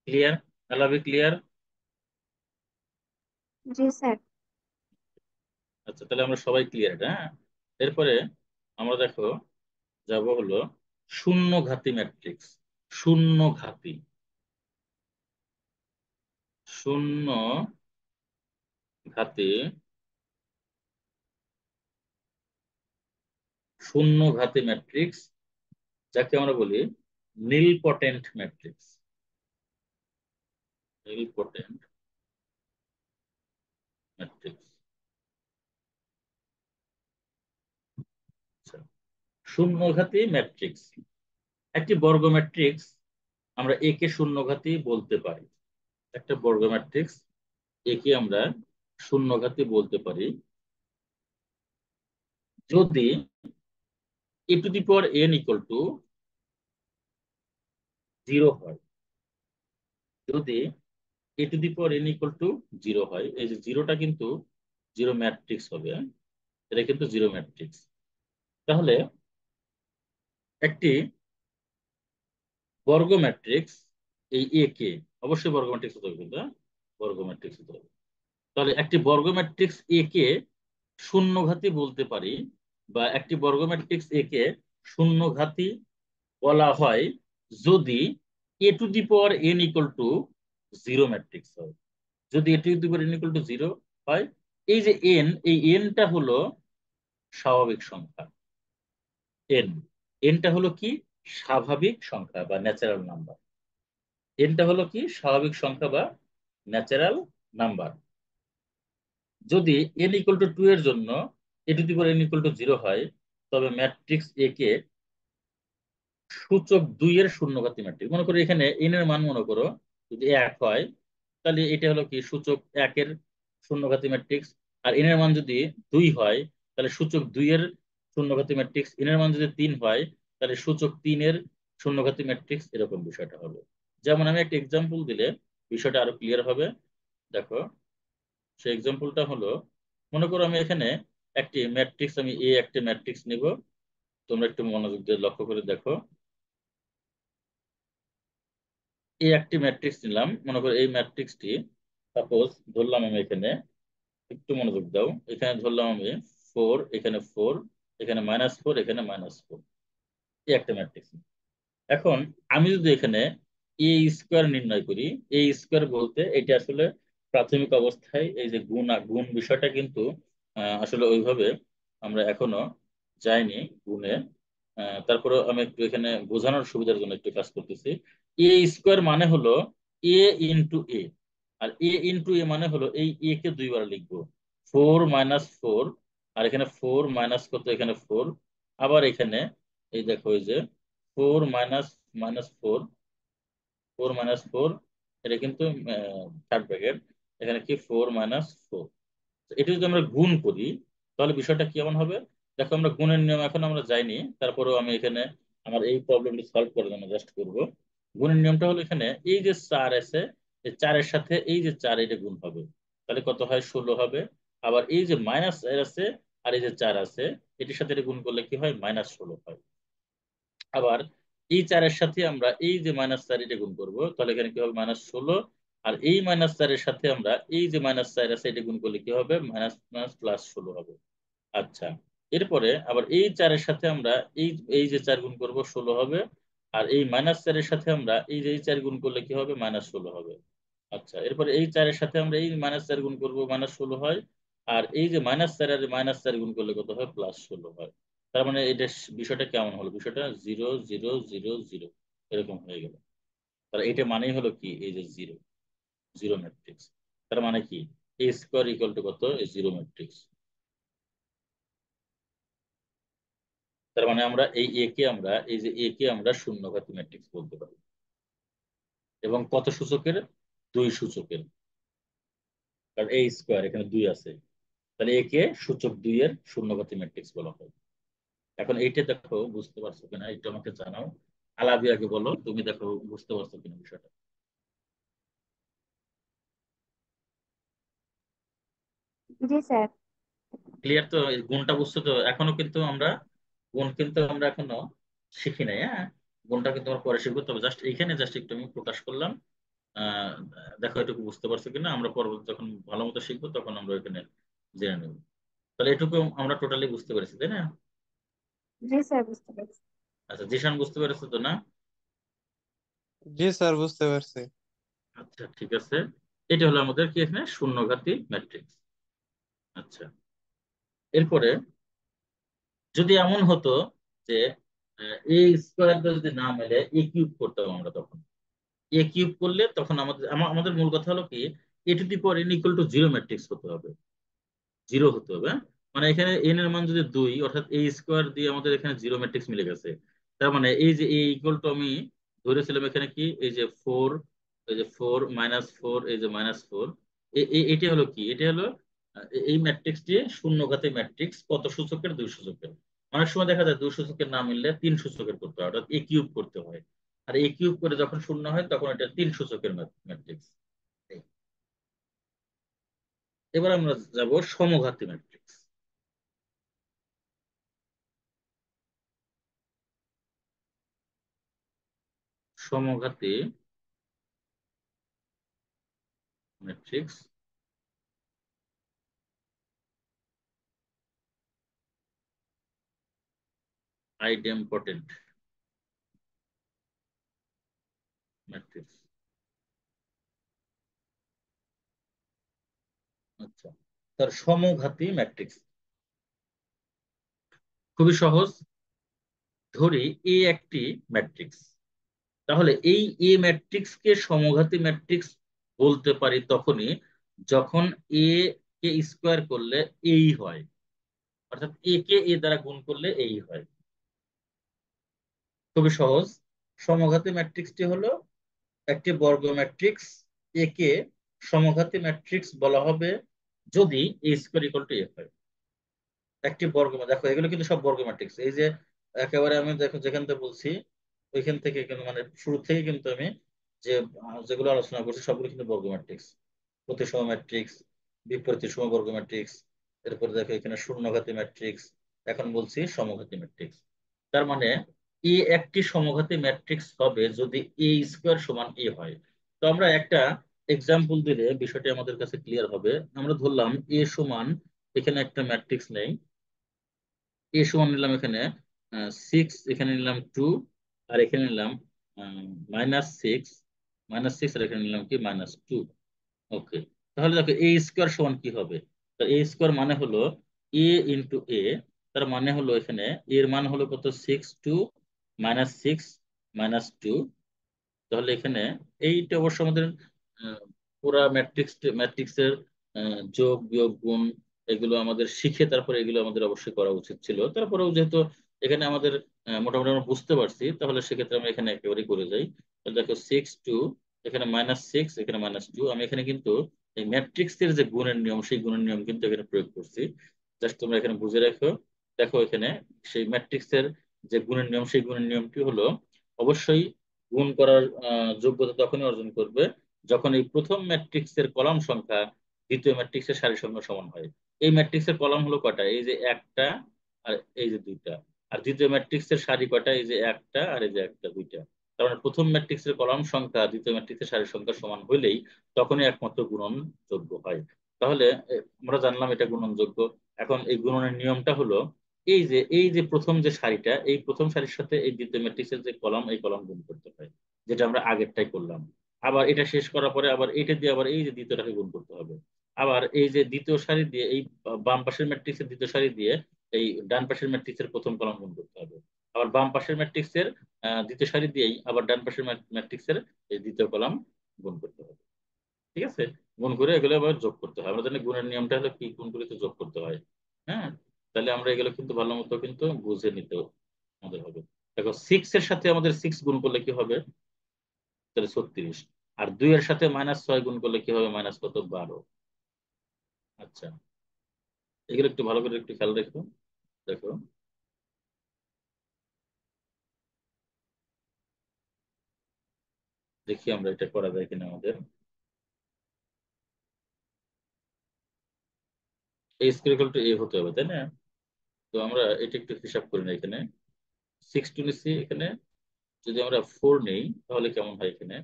ক্লিয়ার? আলাবি ক্লিয়ার? জি স্যার। আচ্ছা তাহলে আমরা সবাই ক্লিয়ার এটা, হ্যাঁ। এরপরে আমরা দেখো যাব হলো শূন্য ঘাতি ম্যাট্রিক্স। শূন্য ঘাতি, শূন্য ঘাতি, শূন্য ঘাতি ম্যাট্রিক্স, যাকে আমরা বলি নীলপটেন্ট ম্যাট্রিক্স। নীলপটেন্ট ম্যাট্রিক্স। আচ্ছা, শূন্যঘাতী ম্যাট্রিক্স, একটি বর্গ ম্যাট্রিক্স আমরা একে শূন্যঘাতী বলতে পারি। একটা বর্গ ম্যাট্রিক্স একে আমরা শূন্যঘাতী বলতে পারি যদি A to the power n equal to 0 হয়। যদি A to the power n equal to 0 হয়, এই যে জিরোটা কিন্তু জিরো ম্যাট্রিক্স হবে, হ্যাঁ? এটা কিন্তু জিরো ম্যাট্রিক্স। তাহলে একটি বর্গ ম্যাট্রিক্স এই এ কে, অবশ্যই বর্গ ম্যাট্রিক্স হতে হবে কিন্তু, হ্যাঁ? বর্গ ম্যাট্রিক্স হতে হবে। তাহলে একটি বর্গ ম্যাট্রিক্স এ কে শূন্যঘাতী বলতে পারি, বা একটি বর্গ ম্যাট্রিক্স এ কে শূন্যঘাতী বলা হয় যদি A to the power n equal to 0 matrix হয়। যদি A to the power n equal to 0 হয়, এই যে এন, এই এনটা হলো স্বাভাবিক সংখ্যা। এন, এনটা হলো কি, স্বাভাবিক সংখ্যা বা ন্যাচারাল নাম্বার। এনটা হলো কি, স্বাভাবিক সংখ্যা বা ন্যাচারাল নাম্বার। যদি n ইকুয়াল টু 2 এর জন্য A to the power n equal to 0 হয়, তবে ম্যাট্রিক্স এ কে সূচক 2 এর শূন্যঘাতী ম্যাট্রিক্স। মনে করো এখানে n এর মান মনে করো যদি 1 হয়, তাহলে এটা হলো কি সূচক 1 এর শূন্যঘাতী ম্যাট্রিক্স। আর n এর মান যদি 2 হয়, তাহলে সূচক 2 এর শূন্যঘাতী ম্যাট্রিক্স। n এর মান যদি 3 হয়, তাহলে সূচক 3 এর শূন্যঘাতী ম্যাট্রিক্স। এরকম বিষয়টা হবে। যেমন আমি একটা এক্সাম্পল দিলে বিষয়টা আরো ক্লিয়ার হবে। দেখো, সেই এক্সাম্পলটা হলো, মনে করো আমি এখানে একটি ম্যাট্রিক্স, আমি এ একটি ম্যাট্রিক্স নিব। তোমরা একটু মনোযোগ দিয়ে লক্ষ্য করে দেখো। এই একটি ম্যাট্রিক্স নিলাম, মনে করো এই ম্যাট্রিক্সটি সাপোজ ধরলাম আমি এখানে, একটু মনোযোগ দাও, এখানে ধরলাম আমি 4, এখানে 4, এখানে -4, এখানে -4, এই একটা ম্যাট্রিক্স। এখন আমি যদি এখানে এ স্কোয়ার নির্ণয় করি, এ স্কোয়ার বলতে এটা আসলে প্রাথমিক অবস্থায় এই যে গুণ গুণ বিষয়টা কিন্তু আসলে ওইভাবে আমরা এখনো যাইনি গুণে। তারপরে আমি একটু এখানে বোঝানোর সুবিধার জন্য একটু কাজ করতেছি। এ স্কোয়ার মানে হলো এ ইন্টু এ, আর এ ইন্টু এ মানে হলো এই এ কে দুইবার লিখবো, 4 - 4, আর এখানে 4 মাইনাস কত, এখানে 4, আবার এখানে এই দেখো এই যে 4 - -4, 4 - 4, এটা কিন্তু থার্ড ব্র্যাকেট, এখানে কি 4 - 4। এটা যদি আমরা গুণ করি তাহলে বিষয়টা কেমন হবে? দেখো আমরা গুণের নিয়ম এখন আমরা যাইনি, তারপরেও আমি এখানে আমার এই প্রবলেমটি সলভ করার জন্য জাস্ট করব। গুণের নিয়মটা হলো এখানে এই যে 4 আছে, এই 4-এর সাথে এই যে 4 এটা গুণ হবে, তাহলে কত হয়, 16 হবে। আবার এই যে মাইনাস আছে আর এই যে 4 আছে, এটির সাথে এটা গুণ করলে কি হয়, -16 হয়। আবার এই 4-এর সাথে আমরা এই যে -4 এটা গুণ করবো, তাহলে এখানে কি হবে, -16। আর এই -4-এর সাথে আমরা এই যে -4 আছে এটা গুণ করলে কি হবে, মাইনাস মাইনাস +16 হবে। আচ্ছা, এরপরে আবার এই 4-এর সাথে আমরা এই এই যে 4 গুণ করবো, 16 হবে। আর এই -4-এর সাথে আমরা এই যে এই 4 গুণ করলে কি হবে, -16 হবে। আচ্ছা, এরপরে এই 4-এর সাথে আমরা এই -4 গুণ করবো, -16 হয়। আর এই যে -4 আর -4 গুণ করলে কত হয়, +16 হয়। তার মানে এটা বিষয়টা কেমন হলো, বিষয়টা 0 0 0 0 এরকম হয়ে গেল। তাহলে এটা মানেই হলো কি, এই যে জিরো, জিরো ম্যাট্রিক্স। তার মানে কি, এ স্কোয়ার ইকুয়াল টু কত, এই জিরো ম্যাট্রিক্স। তার মানে আমরা এই এ কে আমরা এই যে এ কে আমরা শূন্যঘাতী ম্যাট্রিক্স বলতে পারি। এবং কত সূচকের, 2 সূচকের, কারণ এ স্কোয়ার এখানে 2 আছে, তাহলে একে সূচক 2 এর শূন্যঘাতী ম্যাট্রিক্স বলা হয়। এখন এইটা দেখো বুঝতে পারছো কিনা, একটু আমাকে জানাও। আলাবি আগে বলো, তুমি দেখো বুঝতে পারছো কিনা বিষয়টা। জি স্যার। ক্লিয়ার তো? এই গুণটা বুঝছো তো? এখনো কিন্তু আমরা গুণ কিন্তু আমরা এখনো শিখি নাই, হ্যাঁ। গুণটা কিন্তু আমরা পরে শিখবো, তবে জাস্ট এইখানে জাস্ট একটু আমি প্রকাশ করলাম। আহ দেখো এটুকু বুঝতে পারছো কিনা, আমরা পরবর্তী যখন ভালো মতো শিখবো তখন আমরা ওইখানে জেনে নেব। তাহলে এটুকু আমরা টোটালি বুঝতে পেরেছি, তাই না? জি স্যার, বুঝতে পারছি। আচ্ছা, জিশান বুঝতে পেরেছো তো না? জি স্যার, বুঝতে পারছি। আচ্ছা, ঠিক আছে। এটা হলো আমাদের কি এখানে শূন্যঘাতী ম্যাট্রিক্স। আচ্ছা, এরপরে যদি এমন হতো যে এ স্কোয়ারটা যদি না মেলে, এ কিউব করতাম আমরা তখন। এ কিউব করলে তখন আমাদের আমাদের মূল কথা হলো কি, A to the power n equal to zero matrix হতে হবে, জিরো হতে হবে, হ্যাঁ? মানে এখানে এন এর মান যদি 2, অর্থাৎ এ স্কোয়ার দিয়ে আমাদের এখানে জিরো ম্যাট্রিক্স মিলে গেছে। তার মানে এই যে এ ইকুয়াল টু আমি ধরেছিলাম এখানে কি, এই যে 4, এই যে 4 - 4, এই যে -4, এটি হলো কি, এটি হলো এই ম্যাট্রিক্সটি শূন্যঘাতী ম্যাট্রিক্স, কত সূচকের, 2 সূচকের। অনেক সময় দেখা যায় 2 সূচকের না মিললে 3 সূচকের করতে হয়, অর্থাৎ এ কিউব করতে হয়। আর এ কিউব করে যখন শূন্য হয় তখন এটা 3 সূচকের ম্যাট্রিক্স। এবার আমরা যাব সমঘাতী ম্যাট্রিক্স। সমঘাতী ম্যাট্রিক্স আইডেমপটেন্ট ম্যাট্রিক্স। আচ্ছা, তার সমঘাতী ম্যাট্রিক্স খুবই সহজ। ধরি এ একটি ম্যাট্রিক্স, তাহলে এই এ ম্যাট্রিক্স কে সমঘাতী ম্যাট্রিক্স বলতে পারি তখনই যখন এ কে স্কোয়ার করলে এই হয়, অর্থাৎ এ কে এ দ্বারা গুণ করলে এই হয়। খুবই সহজ। সমঘাতী ম্যাট্রিক্সটি হলো একটি বর্গ ম্যাট্রিক্স, একে সমঘাতী ম্যাট্রিক্স বলা হবে যদি এ স্কোয়ার ইকুয়াল টু এ হয়। একটি বর্গ, দেখো এগুলো কিন্তু সব বর্গ ম্যাট্রিক্স, এই যে একেবারে আমি দেখো যেখান থেকে বলছি ওইখান থেকে কিন্তু মানে শুরু থেকে কিন্তু আমি যে যেগুলো আলোচনা করছি সবগুলো কিন্তু বর্গ ম্যাট্রিক্স, প্রতিসম ম্যাট্রিক্স, বিপরীত সমবর্গ ম্যাট্রিক্স, এরপরে দেখো এখানে শূন্যঘাতী ম্যাট্রিক্স, এখন বলছি সমঘাতী ম্যাট্রিক্স। তার মানে এ একটি সমঘাতী ম্যাট্রিক্স হবে যদি এ স্কোয়ার সমান এ হয়। তো আমরা একটা এক্সাম্পল দিলে বিষয়টি আমাদের কাছে ক্লিয়ার হবে। আমরা ধরলাম এ সমান, এখানে একটা ম্যাট্রিক্স নেই, এ সমান নিলাম এখানে 6, এখানে নিলাম 2, আর এখানে নিলাম -6, -6, আর এখানে নিলাম কি -2। ওকে, তাহলে দেখো এ স্কোয়ার সমান কি হবে? তো এ স্কোয়ার মানে হলো এ ইন্টু এ। তার মানে হলো এখানে এর মান হলো কত, 6 2 -6 -2। তাহলে এখানে এইটা অবশ্য আমাদের পুরা ম্যাট্রিক্সের যোগ বিয়োগ গুণ এগুলো আমাদের শিখে তারপরে এগুলো আমাদের অবশ্যই করা উচিত ছিল। তারপরেও যেহেতু এখানে আমাদের মোটামুটি আমরা বুঝতে পারছি, তাহলে সেক্ষেত্রে আমরা এখানে একেবারেই করে যাই। তাহলে দেখো 6 2, এখানে -6, এখানে -2। আমি এখানে কিন্তু এই ম্যাট্রিক্সের যে গুণের নিয়ম, সেই গুণের নিয়ম কিন্তু এখানে প্রয়োগ করছি। জাস্ট তোমরা এখানে বুঝে রাখো। দেখো এখানে সেই ম্যাট্রিক্সের যে গুণের নিয়ম, সেই গুণের নিয়মটি হলো অবশ্যই গুণ করার যোগ্যতা তখনই অর্জন করবে যখন এই প্রথম ম্যাট্রিক্সের কলাম সংখ্যা দ্বিতীয় ম্যাট্রিক্সের সারি সংখ্যা সমান হয়। এই ম্যাট্রিক্সের কলাম হলো কয়টা, এই যে একটা আর এই যে দুইটা। আর দ্বিতীয় ম্যাট্রিক্সের সারি কয়টা, এই যে একটা আর এই যে একটা, দুইটা। তার মানে প্রথম ম্যাট্রিক্সের কলাম সংখ্যা দ্বিতীয় ম্যাট্রিক্সের সারি সংখ্যা সমান হইলেই তখনই একমাত্র গুণনযোগ্য হয়। তাহলে আমরা জানলাম এটা গুণনযোগ্য। এখন এই গুণনের নিয়মটা হলো এই যে প্রথম যে সারিটা, এই প্রথম সারির সাথে এই দ্বিতীয় ম্যাট্রিক্সের যে কলাম, এই কলাম গুণ করতে হয়, যেটা আমরা আগেরটাই করলাম। আবার এটা শেষ করার পরে আবার এইটা দিয়ে আবার এই যে দ্বিতীয়টাকে গুণ করতে হবে। আবার এই যে দ্বিতীয় সারি দিয়ে এই বাম পাশের ম্যাট্রিক্সের দ্বিতীয় সারি দিয়ে এই ডান পাশের ম্যাট্রিক্সের প্রথম কলাম গুণ করতে হবে। আবার বাম পাশের ম্যাট্রিক্সের দ্বিতীয় সারি দিয়েই আবার ডান পাশের ম্যাট্রিক্সের এই দ্বিতীয় কলাম গুণ করতে হবে। ঠিক আছে, গুণ করে এগুলো আবার যোগ করতে হয়। আমরা জানি গুণের নিয়মটা হলো কি, গুণ করে তো যোগ করতে হয়। হ্যাঁ, তাহলে আমরা এগুলো কিন্তু ভালো মতো কিন্তু বুঝে নিতে আমাদের হবে। দেখো 6 এর সাথে আমাদের 6 গুণ করলে কি হবে, তাহলে 36। আর 2 এর সাথে -6 গুণ করলে কি হবে, মাইনাস কত, 12। আচ্ছা, এগুলো একটু ভালো করে একটু খেয়াল রেখো। দেখো, দেখি আমরা এটা করা যায় কিনা আমাদের। এই স্কোয়ার ইকুয়াল টু এ হতে হবে, তাই না? তো আমরা এটা একটু হিসাব করি না এখানে। 6 টু নিচ্ছি এখানে, যদি আমরা 4 নেই তাহলে কেমন হয় এখানে,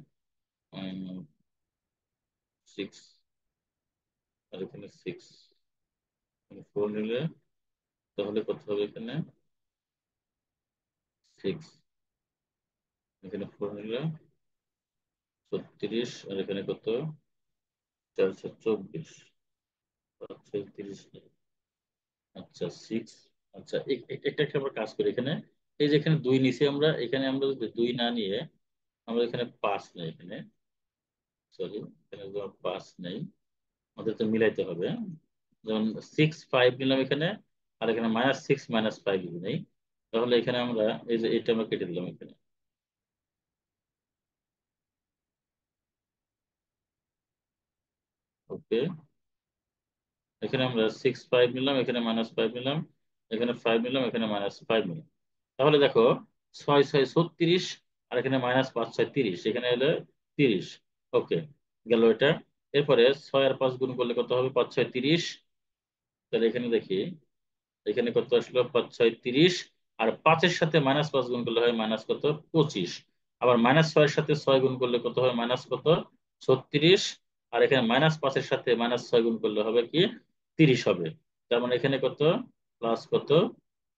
6 আর এখানে 6, 4 নিলে তাহলে কত হবে এখানে, 6, এখানে 4 নিলে 36, আর এখানে কত, 424, 36। আচ্ছা, 6। আচ্ছা, একটা একটা আমরা কাজ করি এখানে। এই যে এখানে 2 নিচে, আমরা এখানে আমরা যদি 2 না নিয়ে আমরা এখানে 5 নেই এখানে, সরি, এখানে যদি আমরা 5 নেই, আমাদের তো মিলাইতে হবে। যেমন 6 5 নিলাম এখানে, আর এখানে -6 -5 যদি নেই, তাহলে এখানে আমরা এই যে এটা আমরা কেটে দিলাম এখানে। ওকে, এখানে আমরা 6 5 নিলাম, এখানে -5 নিলাম, এখানে 5 নিলাম, এখানে -5 নিলাম। তাহলে দেখো 6 6 36, আর এখানে -5 6 30, এখানে হলো 30। ওকে, গেল এটা। এরপরে 6 আর 5 গুণ করলে কত হবে, 5 6 30। তাহলে এখানে দেখি, এখানে কত আসলো, 5 6 30। আর 5-এর সাথে -5 গুণ করলে হয় মাইনাস কত, 25। আবার -6-এর সাথে 6 গুণ করলে কত হয়, মাইনাস কত, 36। আর এখানে -5-এর সাথে -6 গুণ করলে হবে কি, 30 হবে। তার মানে এখানে কত, প্লাস কত,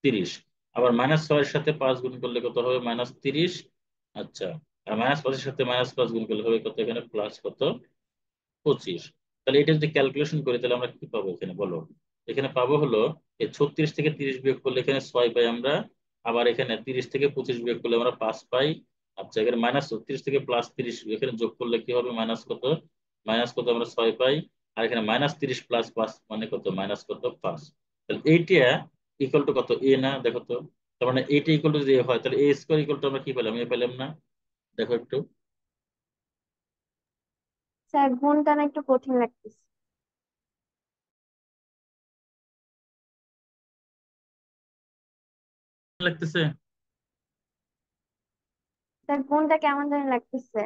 30। আবার -6-এর সাথে 5 গুণ করলে কত হবে, -30। আচ্ছা, আর -5-এর সাথে -5 গুণ করলে হবে কত, এখানে প্লাস কত, 25। তাহলে এটা যদি ক্যালকুলেশন করি তাহলে আমরা কি পাবো এখানে বলো। এখানে পাবো হলো এই 36 থেকে 30 বিয়োগ করলে এখানে 6 পাই আমরা। আবার এখানে 30 থেকে 25 বিয়োগ করলে আমরা 5 পাই। আচ্ছা, এখানে -36 থেকে +30 এখানে যোগ করলে কি হবে, মাইনাস কত, মাইনাস কত, আমরা 6 পাই। আর এখানে -30 + 5 মানে কত, মাইনাস কত, 5। তাহলে এইটা ইকুয়াল টু কত, এ না? দেখো তো, তার মানে এইটা ইকুয়াল টু যদি এ হয় তাহলে এ স্কোয়ার ইকুয়াল টু আমরা কি পেলাম, এ পেলাম না? দেখো একটু, স্যার গুণটা না একটু কঠিন লাগতেছে। লাগতেছে? স্যার গুণটা কেমন জানি লাগতেছে।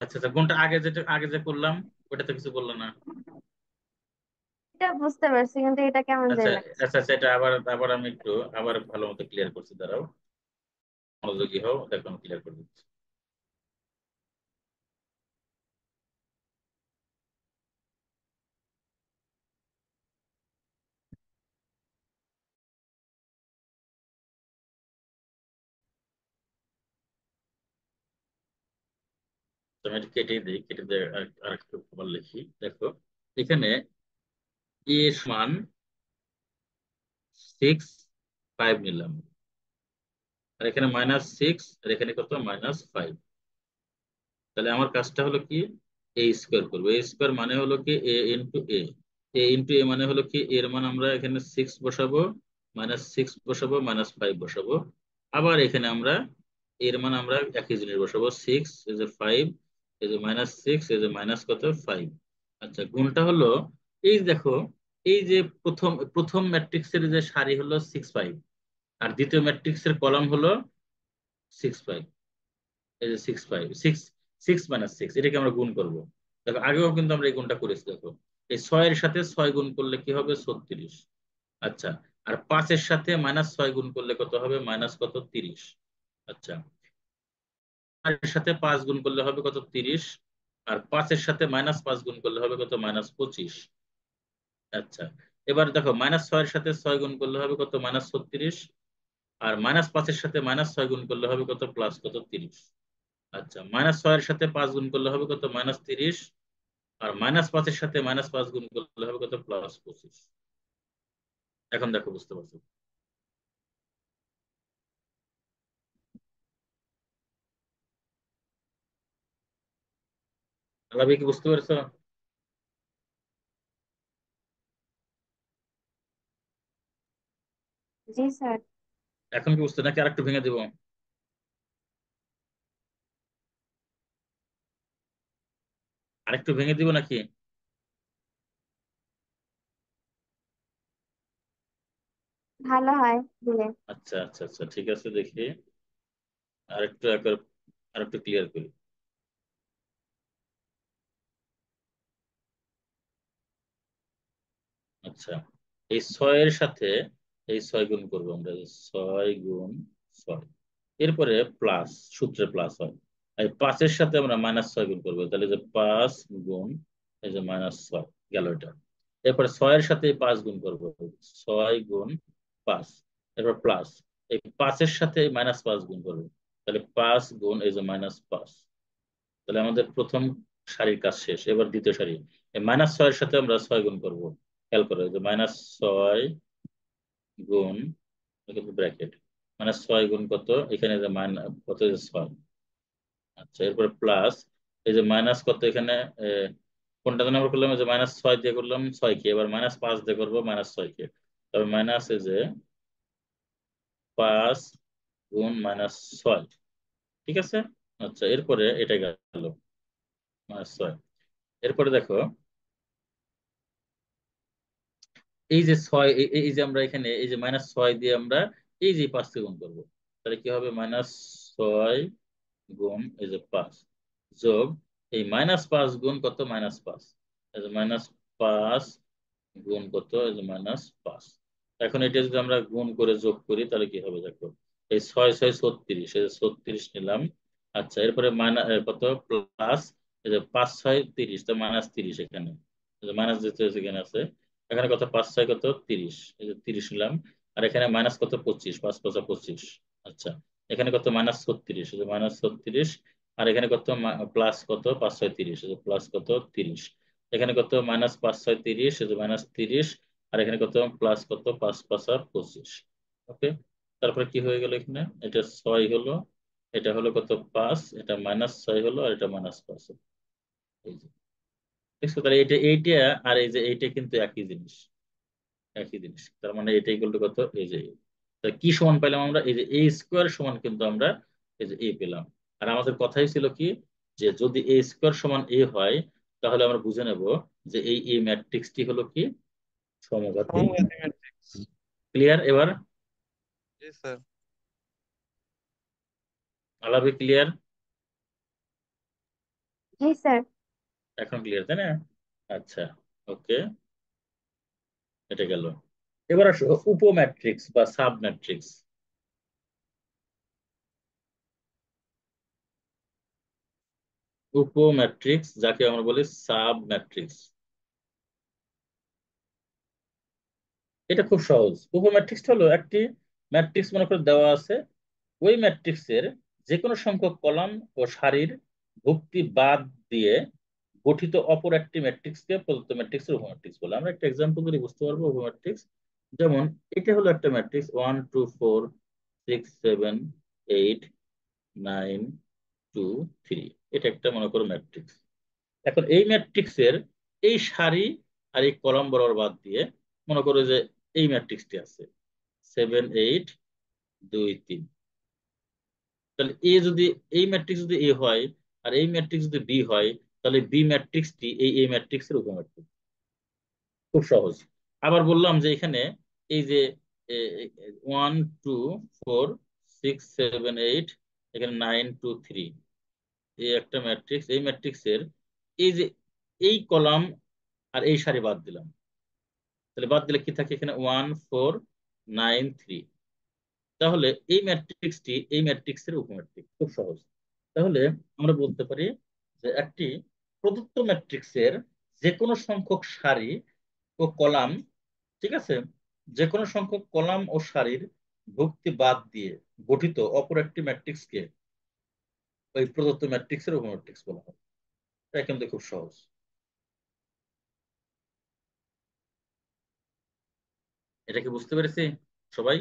আচ্ছা আচ্ছা, কোনটা আগে, যেটা আগে যে করলাম ওটা তো কিছু বললো না। এটা বুঝতে পারছি, কিন্তু এটা কেমন আচ্ছা জানি লাগছে। আচ্ছা আচ্ছা, এটা আবার আবার আমি একটু আবার ভালো মতো ক্লিয়ার করছি, দাঁড়াও, মনোযোগী হও, দেখো আমি ক্লিয়ার করে দিচ্ছি। তো আমি এটা কেটে দিই, কেটে দিয়ে আরেকটু আবার লিখি, দেখো এখানে এ সমান 6 5 নিলাম, আর এখানে -6, আর এখানে কত -5। তাহলে আমার কাজটা হলো কি, এ স্কোয়ার করবো। এ স্কোয়ার মানে হলো কি এ ইন্টু এ, এ ইন্টু এ মানে হলো কি এর মান আমরা এখানে 6 বসাবো, -6 বসাবো, -5 বসাবো। আবার এখানে আমরা এর মান আমরা একই জিনিস বসাবো, 6 এই যে 5 এই যে -6 এই যে মাইনাস কত 5। আচ্ছা, গুণটা হলো এই দেখো, এই যে প্রথম প্রথম ম্যাট্রিক্সের যে সারি হলো 6 5, আর দ্বিতীয় ম্যাট্রিক্সের কলাম হলো 6 5। এই যে 6 5, 6 - 6 এটাকে আমরা গুণ করব। দেখো আগেও কিন্তু আমরা এই গুণটা করেছি, দেখো এই 6 এর সাথে 6 গুণ করলে কি হবে 36। আচ্ছা, আর 5 এর সাথে -6 গুণ করলে কত হবে, মাইনাস কত 30। আচ্ছা, 4 এর সাথে 5 গুণ করলে হবে কত 30, আর 5 এর সাথে -5 গুণ করলে হবে কত -25। আচ্ছা, এবার দেখো -6 এর সাথে 6 গুণ করলে হবে কত -36, আর -5 এর সাথে -6 গুণ করলে হবে কত প্লাস কত 30। আচ্ছা, -6 এর সাথে 5 গুণ করলে হবে কত -30, আর -5 এর সাথে -5 গুণ করলে হবে কত +25। এখন দেখো বুঝতে পারছো? আলাবি কি বুঝতে পারছো? জি স্যার। এখন কি বুঝতে, নাকি আরেকটু ভেঙে দিব? আরেকটু ভেঙে দিব নাকি? ভালো হয় দিলে। আচ্ছা আচ্ছা আচ্ছা, ঠিক আছে, দেখি আরেকটু একবার আরেকটু ক্লিয়ার করি। আচ্ছা, এই 6 এর সাথে এই 6 গুণ করবো আমরা, 6 গুণ 6, এরপরে প্লাস, সূত্রে প্লাস হয়। আর 5 এর সাথে আমরা -6 গুণ করবো, তাহলে যে 5 গুণ এই যে -6 গেল এটা। এরপরে 6 এর সাথে এই 5 গুণ করবো, 6 গুণ 5, এরপর প্লাস এই 5 এর সাথে -5 গুণ করবো, তাহলে 5 গুণ এই যে -5। তাহলে আমাদের প্রথম সারির কাজ শেষ, এবার দ্বিতীয় সারি। এই -6 এর সাথে আমরা 6 গুণ করবো, খেয়াল করো এই যে -6 গুণ কিন্তু ব্র্যাকেট, -6 গুণ কত এখানে যে কত যে 6। আচ্ছা, এরপরে প্লাস এই যে মাইনাস কত এখানে, কোনটা যেন আমরা করলাম, এই যে -6 দিয়ে করলাম 6 কে, এবার -5 দিয়ে করবো -6 কে, তবে মাইনাস এই যে 5 গুণ -6। ঠিক আছে। আচ্ছা, এরপরে এটা গেল -6। এরপরে দেখো এই যে 6, এই যে আমরা এখানে এই যে -6 দিয়ে আমরা এই যে 5 কে গুণ করবো, তাহলে কি হবে -6 গুণ এই যে 5 যোগ এই -5 গুণ কত -5, এই যে -5 গুণ কত এই যে -5। এখন এটা যদি আমরা গুণ করে যোগ করি তাহলে কি হবে দেখো, এই 6 6 36, এই যে 36 নিলাম। আচ্ছা, এরপরে কত প্লাস এই যে 5 6 30, তো -30 এখানে, এই যে মাইনাস যেহেতু এখানে আছে, এখানে কত 5 6 কত 30, এই যে 30 নিলাম। আর এখানে মাইনাস কত 25, 5 5 25। আচ্ছা, এখানে কত -36, এই যে -36। আর এখানে কত প্লাস কত 5 6 30, এই যে প্লাস কত 30। এখানে কত -5 6 30, এই যে -30। আর এখানে কত প্লাস কত 5 5 আর 25। ওকে, তারপরে কি হয়ে গেল এখানে, এটা 6 হলো, এটা হলো কত 5, এটা -6 হলো, আর এটা -5। এই যে দেখছো, তাহলে এটা এইটা আর এই যে এইটা কিন্তু একই জিনিস, একই জিনিস। তার মানে এটা ইকুয়াল টু কত, এই যে A। তাহলে কি সমান পেলাম আমরা, এই যে এ স্কোয়ার সমান কিন্তু আমরা এই যে এ পেলাম। আর আমাদের কথাই ছিল কি, যে যদি এ স্কোয়ার সমান এ হয়, তাহলে আমরা বুঝে নেব যে এই এ ম্যাট্রিক্সটি হলো কি সমঘাতী। সমঘাতী ম্যাট্রিক্স। ক্লিয়ার এবার? জি স্যার। আলাপে ক্লিয়ার? জি স্যার। এখন ক্লিয়ার তাই না? আচ্ছা, ওকে। এটা গেল। এবার আসো উপম্যাট্রিক্স বা সাব ম্যাট্রিক্স। উপম্যাট্রিক্স যাকে আমরা বলি সাব ম্যাট্রিক্স, এটা খুব সহজ। উপম্যাট্রিক্স হলো একটি ম্যাট্রিক্স মনে করে দেওয়া আছে, ওই ম্যাট্রিক্সের যে কোনো সংখ্যক কলাম ও সারির ভুক্তি বাদ দিয়ে গঠিত অপর একটি ম্যাট্রিক্সকে প্রদত্ত ম্যাট্রিক্সের উপম্যাট্রিক্স বলে। আমরা একটা এক্সাম্পল দিয়ে বুঝতে পারবো উপম্যাট্রিক্স। যেমন এটা হলো একটা ম্যাট্রিক্স 1 2 4 6 7 8 9 2 3, এটা একটা মনে করো ম্যাট্রিক্স। এখন এই ম্যাট্রিক্সের এই সারি আর এই কলাম বরাবর বাদ দিয়ে মনে করো যে এই ম্যাট্রিক্সটি আছে 7 8 2 3। তাহলে এ যদি, এই ম্যাট্রিক্স যদি এ হয় আর এই ম্যাট্রিক্স যদি বি হয়, তাহলে বি ম্যাট্রিক্সটি এই ম্যাট্রিক্সের উপম্যাট্রিক্স। খুব সহজ। আবার বললাম যে এখানে এই যে 1 2 4 6 7 8, এখানে 9 2 3, এই একটা ম্যাট্রিক্স। এই ম্যাট্রিক্সের এই যে এই কলাম আর এই সারি বাদ দিলাম, তাহলে বাদ দিলে কি থাকে এখানে 1 4 9 3। তাহলে এই ম্যাট্রিক্সটি এই ম্যাট্রিক্সের উপম্যাট্রিক্স। খুব সহজ। তাহলে আমরা বলতে পারি যে একটি প্রদত্ত ম্যাট্রিক্সের যে কোনো সংখ্যক সারি ও কলাম, ঠিক আছে, যে কোনো সংখ্যক কলাম ও সারির ভুক্তি বাদ দিয়ে গঠিত অপর একটি ম্যাট্রিক্সকে ওই প্রদত্ত ম্যাট্রিক্সের উপম্যাট্রিক্স বলা হয়। এটা কিন্তু খুব সহজ। এটা কি বুঝতে পেরেছি সবাই?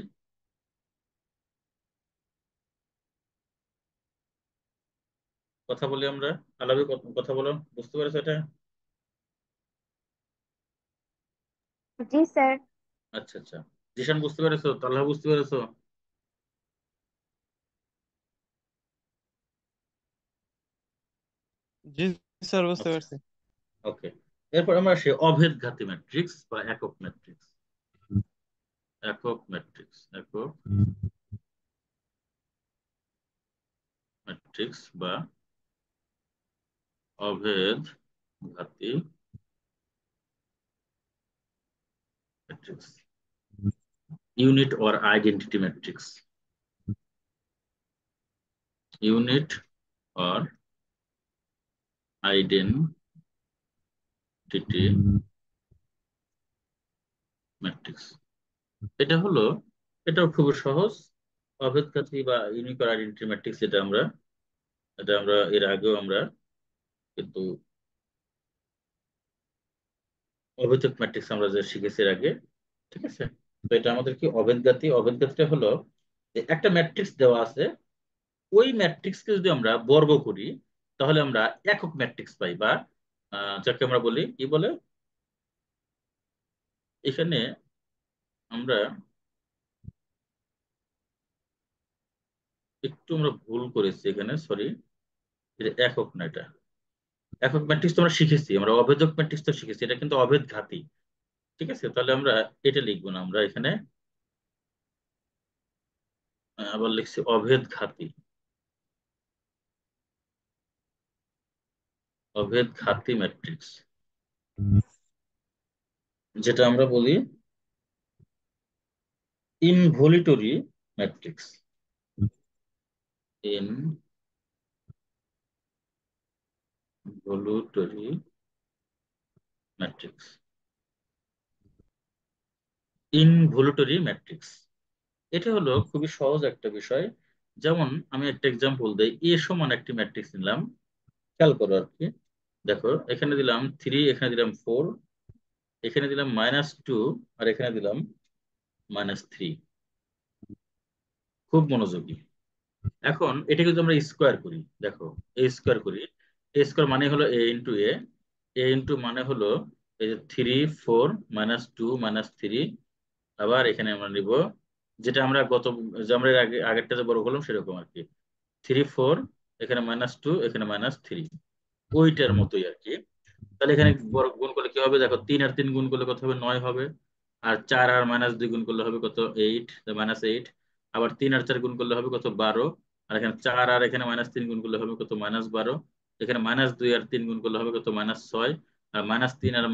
কথা বলি আমরা, আলাদা কথা বলো, বুঝতে পেরেছো এটা? জি স্যার। আচ্ছা আচ্ছা, জিশান বুঝতে পেরেছো, তাল্লাহ বুঝতে পেরেছো? জি স্যার, বুঝতে আচ্ছা, পারছি। ওকে। এরপর আমরা আসি অভেদঘাতী ম্যাট্রিক্স বা একক ম্যাট্রিক্স। একক ম্যাট্রিক্স, একক ম্যাট্রিক্স বা অভেদঘাতী matrix, unit or identity matrix. Unit or identity matrix, এটা হলো, এটাও খুবই সহজ। অভেদঘাতী বা ইউনিক অর আইডেন্টিটি ম্যাট্রিক্স, এটা আমরা এর আগেও আমরা কিন্তু অভেদক ম্যাট্রিক্স আমরা যে শিখেছি এর আগে, ঠিক আছে। তো এটা আমাদের কি অভেদঘাতী। অভেদঘাতীটা হলো যে একটা ম্যাট্রিক্স দেওয়া আছে, ওই ম্যাট্রিক্সকে যদি আমরা বর্গ করি তাহলে আমরা একক ম্যাট্রিক্স পাই, বা যাকে আমরা বলি কি বলে, এখানে আমরা আমরা ভুল করেছি এখানে, সরি। এটা একক না, এটা একক ম্যাট্রিক্স তো আমরা শিখেছি, আমরা অভেদক ম্যাট্রিক্স তো শিখেছি, এটা কিন্তু অভেদঘাতী। ঠিক আছে, তাহলে আমরা এটা লিখবো না, আমরা এখানে আবার লিখছি অভেদঘাতী। অভেদঘাতী ম্যাট্রিক্স, যেটা আমরা বলি involutory matrix. Involutory matrix, involutory matrix. এটা হলো খুবই সহজ একটা বিষয়। যেমন আমি একটা এক্সাম্পল দিই, এ সমান একটি ম্যাট্রিক্স নিলাম, খেয়াল করো আর কি। দেখো এখানে দিলাম 3, এখানে দিলাম 4, এখানে দিলাম -2, আর এখানে দিলাম -3। খুব মনোযোগী। এখন এটা যদি আমরা স্কোয়ার করি, দেখো এ স্কোয়ার করি, এ স্কোয়ার মানে হলো এ ইন্টু মানে হলো এই যে 3 4 -2 -3। আবার এখানে আমরা নিব যেটা আমরা যে আমরা এর আগেরটা যে বড় করলাম সেরকম আর কি, 3 4, এখানে -2, এখানে -3, ওইটার মতোই আর কি। তাহলে এখানে বড় গুণ করলে কি হবে, দেখো 3 আর 3 গুণ করলে কত হবে, 9 হবে। আর 4 আর -2 গুণ করলে হবে কত, 8, -8। আবার 3 আর 4 গুণ করলে হবে কত, 12। আর এখানে 4 আর এখানে -3 গুণ করলে হবে কত, -12। এখানে -2 আর 3 গুণ করলে হবে কত, -6। আর -3 আর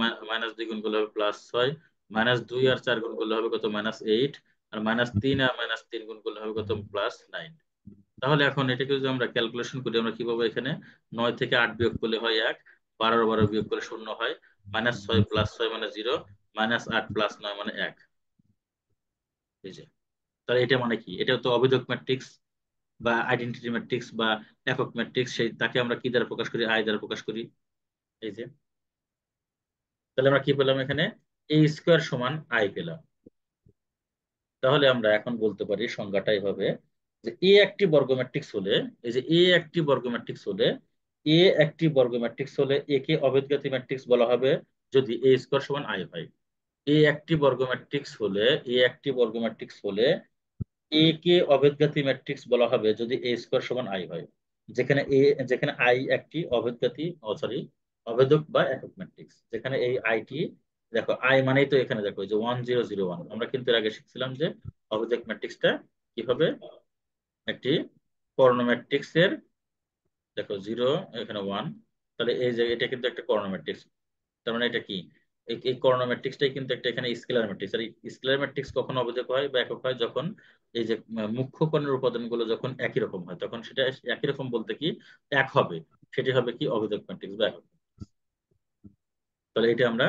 -2 গুণ করলে হবে +6। -2 আর 4 গুণ করলে হবে কত? -8। আর -3 আর -3 গুণ করলে হবে কত? +9। তাহলে এখন এটাকে যদি আমরা ক্যালকুলেশন করি, আমরা কি পাবো এখানে? 9 থেকে 8 বিয়োগ করলে হয় 1, 12 12 বিয়োগ করলে 0 হয়, -6 + 6 মানে 0, -8 + 9 মানে 1। এই যে, তাহলে এটা মানে কি? এটা তো অভিযোগ ম্যাট্রিক্স বা আইডেন্টিটি ম্যাট্রিক্স বা একক ম্যাট্রিক্স, সেই তাকে আমরা কি দ্বারা প্রকাশ করি? আই দ্বারা প্রকাশ করি। এই যে, তাহলে আমরা কি পেলাম এখানে? এ স্কোয়ার সমান আই পেলাম। তাহলে আমরা এখন বলতে পারি সংজ্ঞাটাই হবে যে এ একটি বর্গ ম্যাট্রিক্স হলে, এই যে এ একটি বর্গ ম্যাট্রিক্স হলে, এ একটি বর্গ ম্যাট্রিক্স হলে একে অবেদগাতি ম্যাট্রিক্স বলা হবে যদি এ স্কোয়ার সমান আই হয়। এ একটি বর্গ ম্যাট্রিক্স হলে, এ একটি বর্গ ম্যাট্রিক্স হলে এ কে অবেদগাতি ম্যাট্রিক্স বলা হবে যদি এ স্কোয়ার সমান আই হয়। যেখানে যেখানে আই একটি অবেদগাতি, সরি, অবেদক বা একক ম্যাট্রিক্স, যেখানে এই আইটি, দেখো আই মানেই তো এখানে দেখো এই যে 1001, আমরা কিন্তু এর আগে শিখছিলাম যে অবেদক ম্যাট্রিক্সটা কি হবে? একটি কর্ণ ম্যাট্রিক্সের, দেখো 0 এখানে 1, তাহলে এই যে এটা কিন্তু একটা কর্ণ ম্যাট্রিক্স। তার মানে এটা কি? এই কর্ণ ম্যাট্রিক্সটাই কিন্তু একটা এখানে স্কেলার ম্যাট্রিক্স। আর এই স্কেলার ম্যাট্রিক্স কখন অবেদক হয় বা একক হয়? যখন এই যে মুখ্য কর্ণের উপাদানগুলো যখন একই রকম হয়, তখন সেটা একই রকম বলতে কি এক হবে, সেটি হবে কি অবেদক ম্যাট্রিক্স বা একক। তাহলে এটা আমরা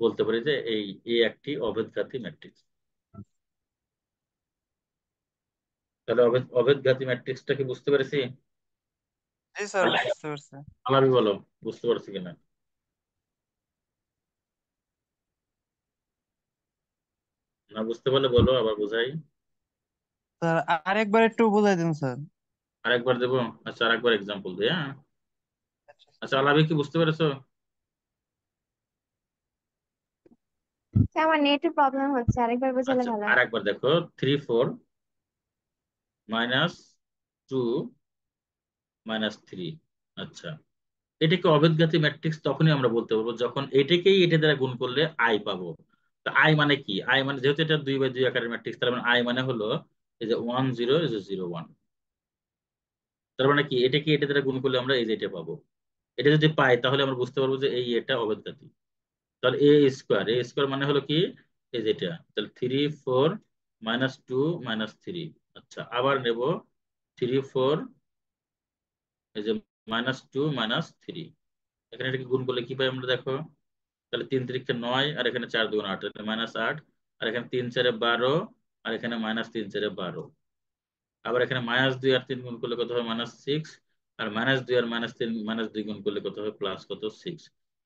বলতে পারি যে এই এ একটি অবেদঘাতী ম্যাট্রিক্স। তাহলে অবেদঘাতী ম্যাট্রিক্সটা কি বুঝতে পেরেছি? জি স্যার, বুঝতে পারছি। আলাবি বলো, বুঝতে পারছি কিনা? না বুঝতে পারলে বলো, আবার বোঝাই। স্যার আরেকবার একটু বুঝাই দিন স্যার। আরেকবার দেবো? আচ্ছা, আরেকবার এক্সাম্পল দিই, হ্যাঁ। আচ্ছা, আলাবি কি বুঝতে পেরেছো? আচ্ছা, আমার নেটের প্রবলেম হচ্ছে, আরেকবার বোঝালে আচ্ছা, ভালো আর হয়। একবার দেখো, 3 4 -2 -3। আচ্ছা, এটাকে অবেদগাতি ম্যাট্রিক্স তখনই আমরা বলতে পারবো যখন এটাকেই এটা দ্বারা গুণ করলে আই পাবো। তা আই মানে কি? আই মানে, যেহেতু এটা 2 বাই 2 আকারের ম্যাট্রিক্স, তার মানে আই মানে হলো এই যে 10 তার মানে কি? এটাকে এটা দ্বারা গুণ করলে আমরা এই যে এটা পাবো। এটা যদি পাই তাহলে আমরা বুঝতে পারবো যে এই এটা অবেদগাতি। তাহলে এ স্কোয়ার মানে হলো কি? এই যেটা, তাহলে 3 4 -2 -3। আচ্ছা, আবার নেব 3 4, এই যে -2 -3। এখানে এটাকে গুণ করলে কি পাই আমরা দেখো? তাহলে 3 3 9, আর এখানে 4 2 8, -8, আর এখানে 3 4 12, আর এখানে -3 4 12। আবার এখানে -2 আর 3 গুণ করলে কত হবে? -6। আর -2 আর -3 -2 গুণ করলে কত হবে? প্লাস কত? 6।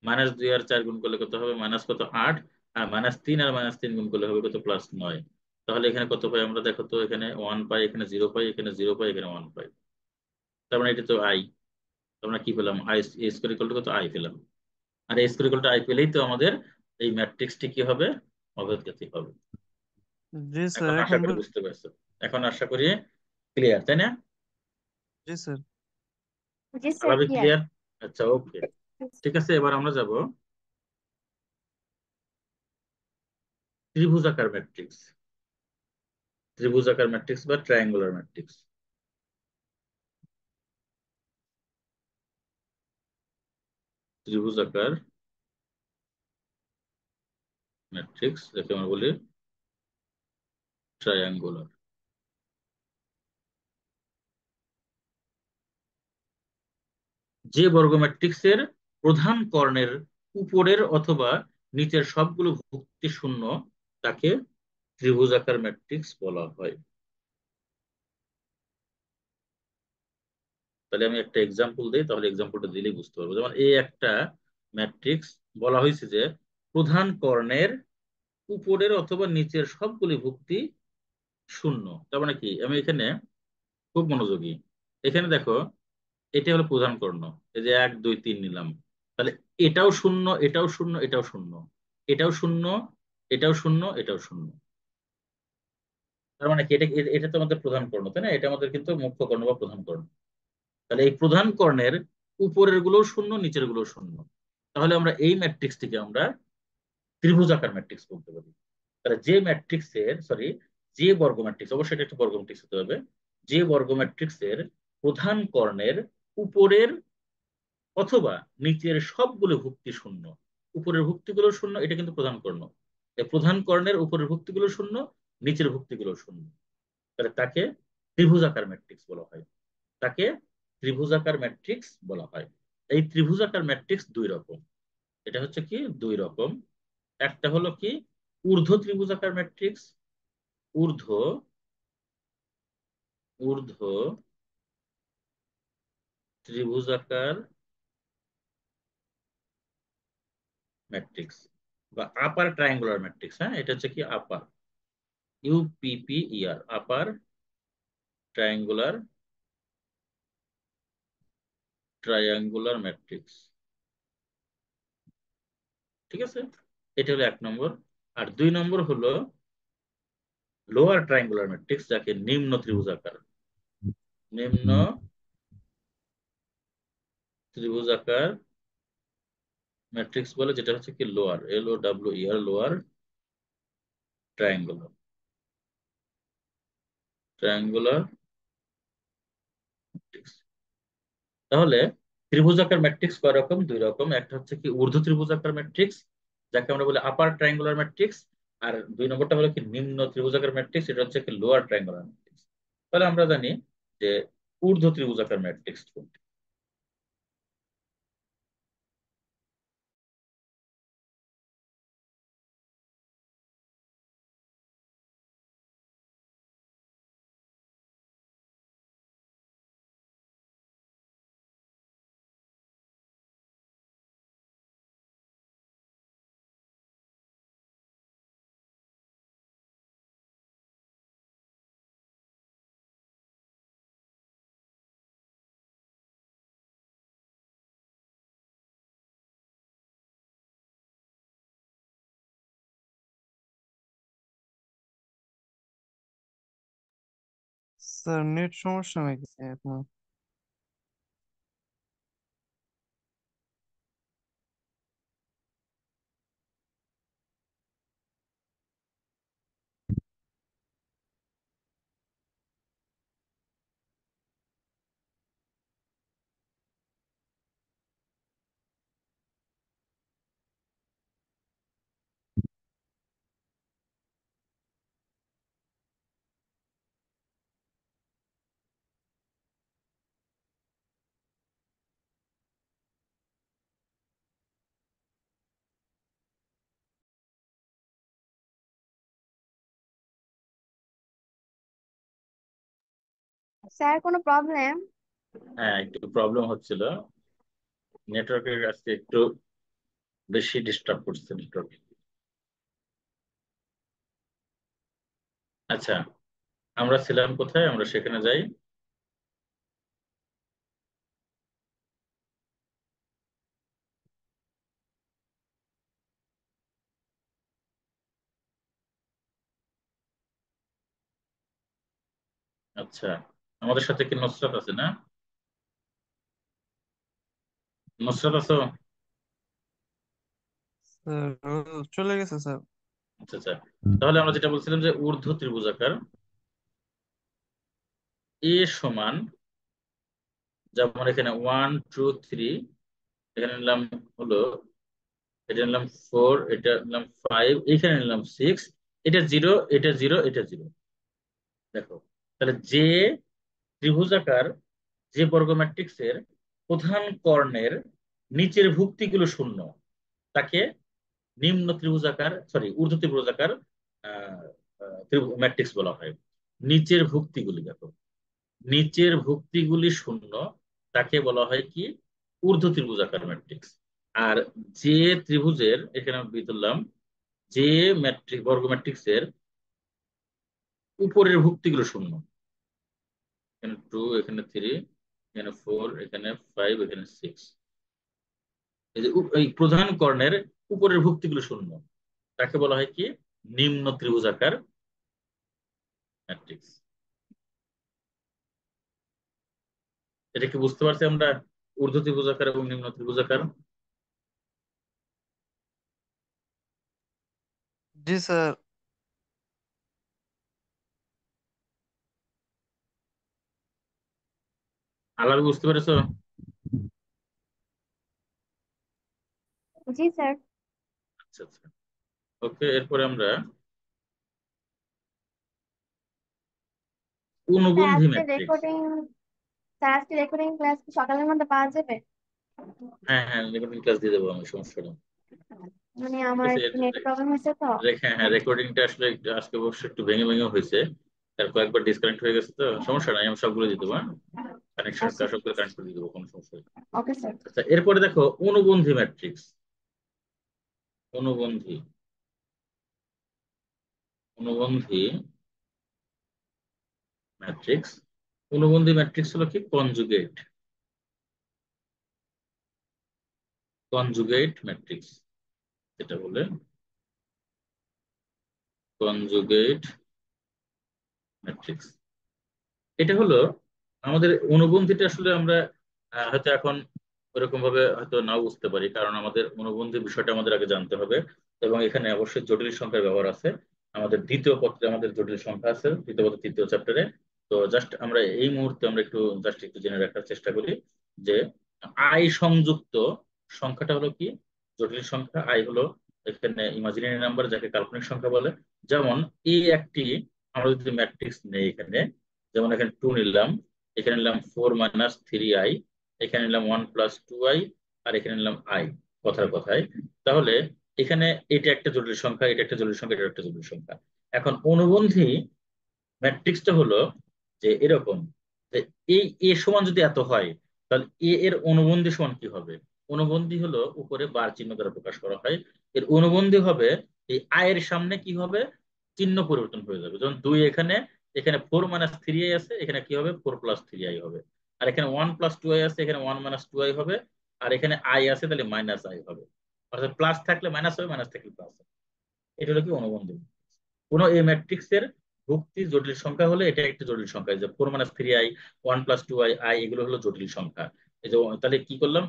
-2 আর 4 গুণ করলে কত হবে? মাইনাস কত? 8। আর -3 আর -3 গুণ করলে হবে কত? +9। তাহলে এখানে কত পাই আমরা দেখো তো? এখানে 1 পাই, এখানে 0 পাই, এখানে 0 পাই, এখানে 1 পাই। তার মানে এটা তো আই। আমরা কি পেলাম? আই স্কোয়ার ইকুয়াল টু কত? আই পেলাম। আর এ স্কোয়ার ইকুয়াল টু আই পেলেই তো আমাদের এই ম্যাট্রিক্সটি কি হবে? অবেদগাতি হবে। জি স্যার, এখন আশা এখন করি বুঝতে পারছো। এখন আশা করি ক্লিয়ার, তাই না? জি স্যার। জি স্যার, আলাপে ক্লিয়ার। ক্লিয়ার? আচ্ছা, ওকে। ঠিক আছে, এবার আমরা যাব ত্রিভুজাকার ম্যাট্রিক্স। ত্রিভুজাকার ম্যাট্রিক্স বা ট্রায়াঙ্গুলার ম্যাট্রিক্স। ত্রিভুজাকার ম্যাট্রিক্স যাকে আমরা বলি ট্রায়াঙ্গুলার। যে বর্গ ম্যাট্রিক্সের প্রধান কর্ণের উপরের অথবা নিচের সবগুলো ভুক্তি শূন্য তাকে ত্রিভুজাকার ম্যাট্রিক্স বলা হয়। তাহলে আমি একটা এক্সাম্পল দিই, তাহলে এক্সাম্পলটা দিলেই বুঝতে পারবো। যেমন এই একটা ম্যাট্রিক্স বলা হয়েছে যে প্রধান কর্ণের উপরের অথবা নিচের সবগুলি ভুক্তি শূন্য। তার মানে কি? আমি এখানে খুব মনোযোগী। এখানে দেখো, এটা হলো প্রধান কর্ণ। এই যে 1 2 3 নিলাম, তাহলে এটাও শূন্য, এটাও শূন্য, এটাও শূন্য, এটাও শূন্য, এটাও শূন্য, এটাও শূন্য। তার মানে কি? এটা তো আমাদের প্রধান কর্ণ, তাই না? এটা আমাদের কিন্তু মুখ্য কর্ণ বা প্রধান কর্ণ। তাহলে এই প্রধান কর্ণের উপরের গুলোও শূন্য, নিচের গুলোও শূন্য। তাহলে আমরা এই ম্যাট্রিক্সটিকে আমরা ত্রিভুজাকার ম্যাট্রিক্স বলতে পারি। তাহলে যে ম্যাট্রিক্সের, সরি, যে বর্গ ম্যাট্রিক্স, অবশ্যই এটা একটা বর্গ ম্যাট্রিক্স হতে হবে, যে বর্গ ম্যাট্রিক্সের প্রধান কর্ণের উপরের অথবা নিচের সবগুলো ভুক্তি শূন্য, উপরের ভুক্তিগুলো শূন্য, এটা কিন্তু প্রধান কর্ণ। এই প্রধান কর্ণের উপরের ভুক্তিগুলো শূন্য, নিচের ভুক্তিগুলো শূন্য, তাহলে তাকে ত্রিভুজাকার ম্যাট্রিক্স বলা হয়। তাকে ত্রিভুজাকার ম্যাট্রিক্স বলা হয়। এই ত্রিভুজাকার ম্যাট্রিক্স দুই রকম। এটা হচ্ছে কি দুই রকম। একটা হলো কি ঊর্ধ্ব ত্রিভুজাকার ম্যাট্রিক্স, ঊর্ধ্ব ঊর্ধ্ব ত্রিভুজাকার ম্যাট্রিক্স বা আপার ট্রায়াঙ্গুলার ম্যাট্রিক্স। হ্যাঁ, এটা হচ্ছে কি আপার, ইউপিপিইআর, আপার ট্রায়াঙ্গুলার ট্রায়াঙ্গুলার ম্যাট্রিক্স। ঠিক আছে, এটা হলো এক নম্বর। আর দুই নম্বর হলো লোয়ার ট্রায়াঙ্গুলার ম্যাট্রিক্স, যাকে নিম্ন ত্রিভুজাকার, নিম্ন ত্রিভুজাকার ম্যাট্রিক্স বলে, যেটা হচ্ছে কি lower, LOWER, lower triangular triangular matrix. তাহলে ত্রিভুজাকার ম্যাট্রিক্স কয় রকম? দুই রকম। একটা হচ্ছে কি ঊর্ধ্ব ত্রিভুজাকার ম্যাট্রিক্স, যাকে আমরা বলি আপার ট্রায়াঙ্গুলার ম্যাট্রিক্স। আর দুই নম্বরটা হলো কি নিম্ন ত্রিভুজাকার ম্যাট্রিক্স, এটা হচ্ছে কি লোয়ার ট্রায়াঙ্গুলার ম্যাট্রিক্স। তাহলে আমরা জানি যে ঊর্ধ্ব ত্রিভুজাকার ম্যাট্রিক্স কোনটি। স্যার নেট সমস্যা নাকি আপনার? স্যার কোনো প্রবলেম? হ্যাঁ, একটু প্রবলেম হচ্ছিল, নেটওয়ার্কের আজকে একটু বেশি ডিস্টার্ব করছে নেটওয়ার্ক। আচ্ছা, আমরা ছিলাম কোথায়? আমরা সেখানে যাই। আচ্ছা, আমাদের সাথে কি নুসরাত আছে না? নুসরাত আছো? স্যার ও চলে গেছে স্যার। আচ্ছা আচ্ছা, তাহলে আমরা যেটা বলছিলাম যে ঊর্ধ্ব ত্রিভুজাকার এ সমান, যেমন এখানে 1 2 3, এখানে নিলাম হলো, এটা নিলাম 4, এটা নিলাম 5, এখানে নিলাম 6, এটা 0, এটা 0, এটা 0। দেখো, তাহলে যে ত্রিভুজাকার, যে বর্গ ম্যাট্রিক্সের প্রধান কর্ণের নিচের ভুক্তিগুলো শূন্য, তাকে নিম্ন ত্রিভুজাকার, সরি ঊর্ধ্ব ত্রিভুজাকার ম্যাট্রিক্স বলা হয়। নিচের ভুক্তিগুলি দেখো, নিচের ভুক্তিগুলি শূন্য, তাকে বলা হয় কি ঊর্ধ্ব ত্রিভুজাকার ম্যাট্রিক্স। আর যে ত্রিভুজের, এখানে আমি তুললাম, যে ম্যাট্রিক বর্গ ম্যাট্রিক্সের উপরের ভুক্তিগুলো শূন্য, এখানে 2, এখানে 3, এখানে 4, এখানে 5, এখানে 6, এই যে এই প্রধান কর্ণের উপরের ভুক্তিগুলো শূন্য, তাকে বলা হয় কি নিম্ন ত্রিভুজাকার ম্যাট্রিক্স। এটা কি বুঝতে পারছি আমরা? ঊর্ধ্ব ত্রিভুজাকার এবং নিম্ন ত্রিভুজাকার। জি স্যার। আলাদা বুঝতে পেরেছো? জি স্যার। আচ্ছা আচ্ছা। ওকে, এরপরে আমরা অনুবন্ধী ম্যাট্রিক্স। আজকে রেকর্ডিং ক্লাস কি সকালের মধ্যে পাওয়া যাবে? হ্যাঁ হ্যাঁ, রেকর্ডিং ক্লাস দিয়ে দেবো আমি, সমস্যা নেই। মানে ঠিক আমার আছে, একটু নেট প্রবলেম হয়েছে তো। হ্যাঁ, রেকর্ডিংটা আসলে আজকে অবশ্য একটু ভেঙে ভেঙে হয়েছে, তার কয়েকবার ডিসকানেক্ট হয়ে গেছে, তো সমস্যা নাই, আমি সবগুলো দিয়ে দেবো। কানেকশন আচ্ছা, সবগুলো কানেক্ট করে দিয়ে দেবো, কোনো সমস্যা নেই। Okay sir. আচ্ছা, এরপরে দেখো অনুবন্ধী ম্যাট্রিক্স। অনুবন্ধী অনুবন্ধী ম্যাট্রিক্স। অনুবন্ধী ম্যাট্রিক্স হলো কি কনজুগেট। কনজুগেট ম্যাট্রিক্স যেটা বলে, কনজুগেট ম্যাট্রিক্স। এটা হলো আমাদের অনুবন্ধীটা আসলে আমরা হয়তো এখন ওরকম ভাবে হয়তো নাও বুঝতে পারি, কারণ আমাদের অনুবন্ধী বিষয়টা আমাদের আগে জানতে হবে। এবং এখানে অবশ্যই জটিল সংখ্যার ব্যবহার আছে। আমাদের দ্বিতীয় পত্রে আমাদের জটিল সংখ্যা আছে, দ্বিতীয় পত্র তৃতীয় চ্যাপ্টারে। তো জাস্ট আমরা এই মুহূর্তে আমরা একটু জেনে রাখার চেষ্টা করি যে আই সংযুক্ত সংখ্যাটা হলো কি জটিল সংখ্যা। আই হলো এখানে ইমাজিনারি নাম্বার, যাকে কাল্পনিক সংখ্যা বলে। যেমন এই একটি আমরা যদি ম্যাট্রিক্স নেই এখানে, যেমন এখানে 2 নিলাম, এখানে নিলাম 4 - 3i, এখানে নিলাম 1 + 2i, আর এখানে নিলাম i, কথার কথায়। তাহলে এখানে এটা একটা জটিল সংখ্যা, এটা একটা জটিল সংখ্যা, এটা একটা জটিল সংখ্যা। এখন অনুবন্ধী ম্যাট্রিক্সটা হলো যে এরকম, যে এই এ সমান যদি এত হয়, তাহলে এ এর অনুবন্ধী সমান কি হবে? অনুবন্ধী হলো উপরে বার চিহ্ন দ্বারা প্রকাশ করা হয়। এর অনুবন্ধী হবে এই আয়ের সামনে কি হবে, চিহ্ন পরিবর্তন হয়ে যাবে। যেমন 2 এখানে, এখানে 4 - 3i আছে, এখানে কি হবে 4 + 3i হবে। আর এখানে 1 + 2i আছে, এখানে 1 - 2i হবে। আর এখানে আই আছে, তাহলে মাইনাস আই হবে। অর্থাৎ প্লাস থাকলে মাইনাস হবে, মাইনাস থাকলে প্লাস হবে। এটা হলো কি অনুবন্ধী। কোনো এই ম্যাট্রিক্সের ভুক্তি জটিল সংখ্যা হলে এটা একটা জটিল সংখ্যা, এই যে 4 - 3i, 1 + 2i, এগুলো হলো জটিল সংখ্যা। এই যে তাহলে কি করলাম,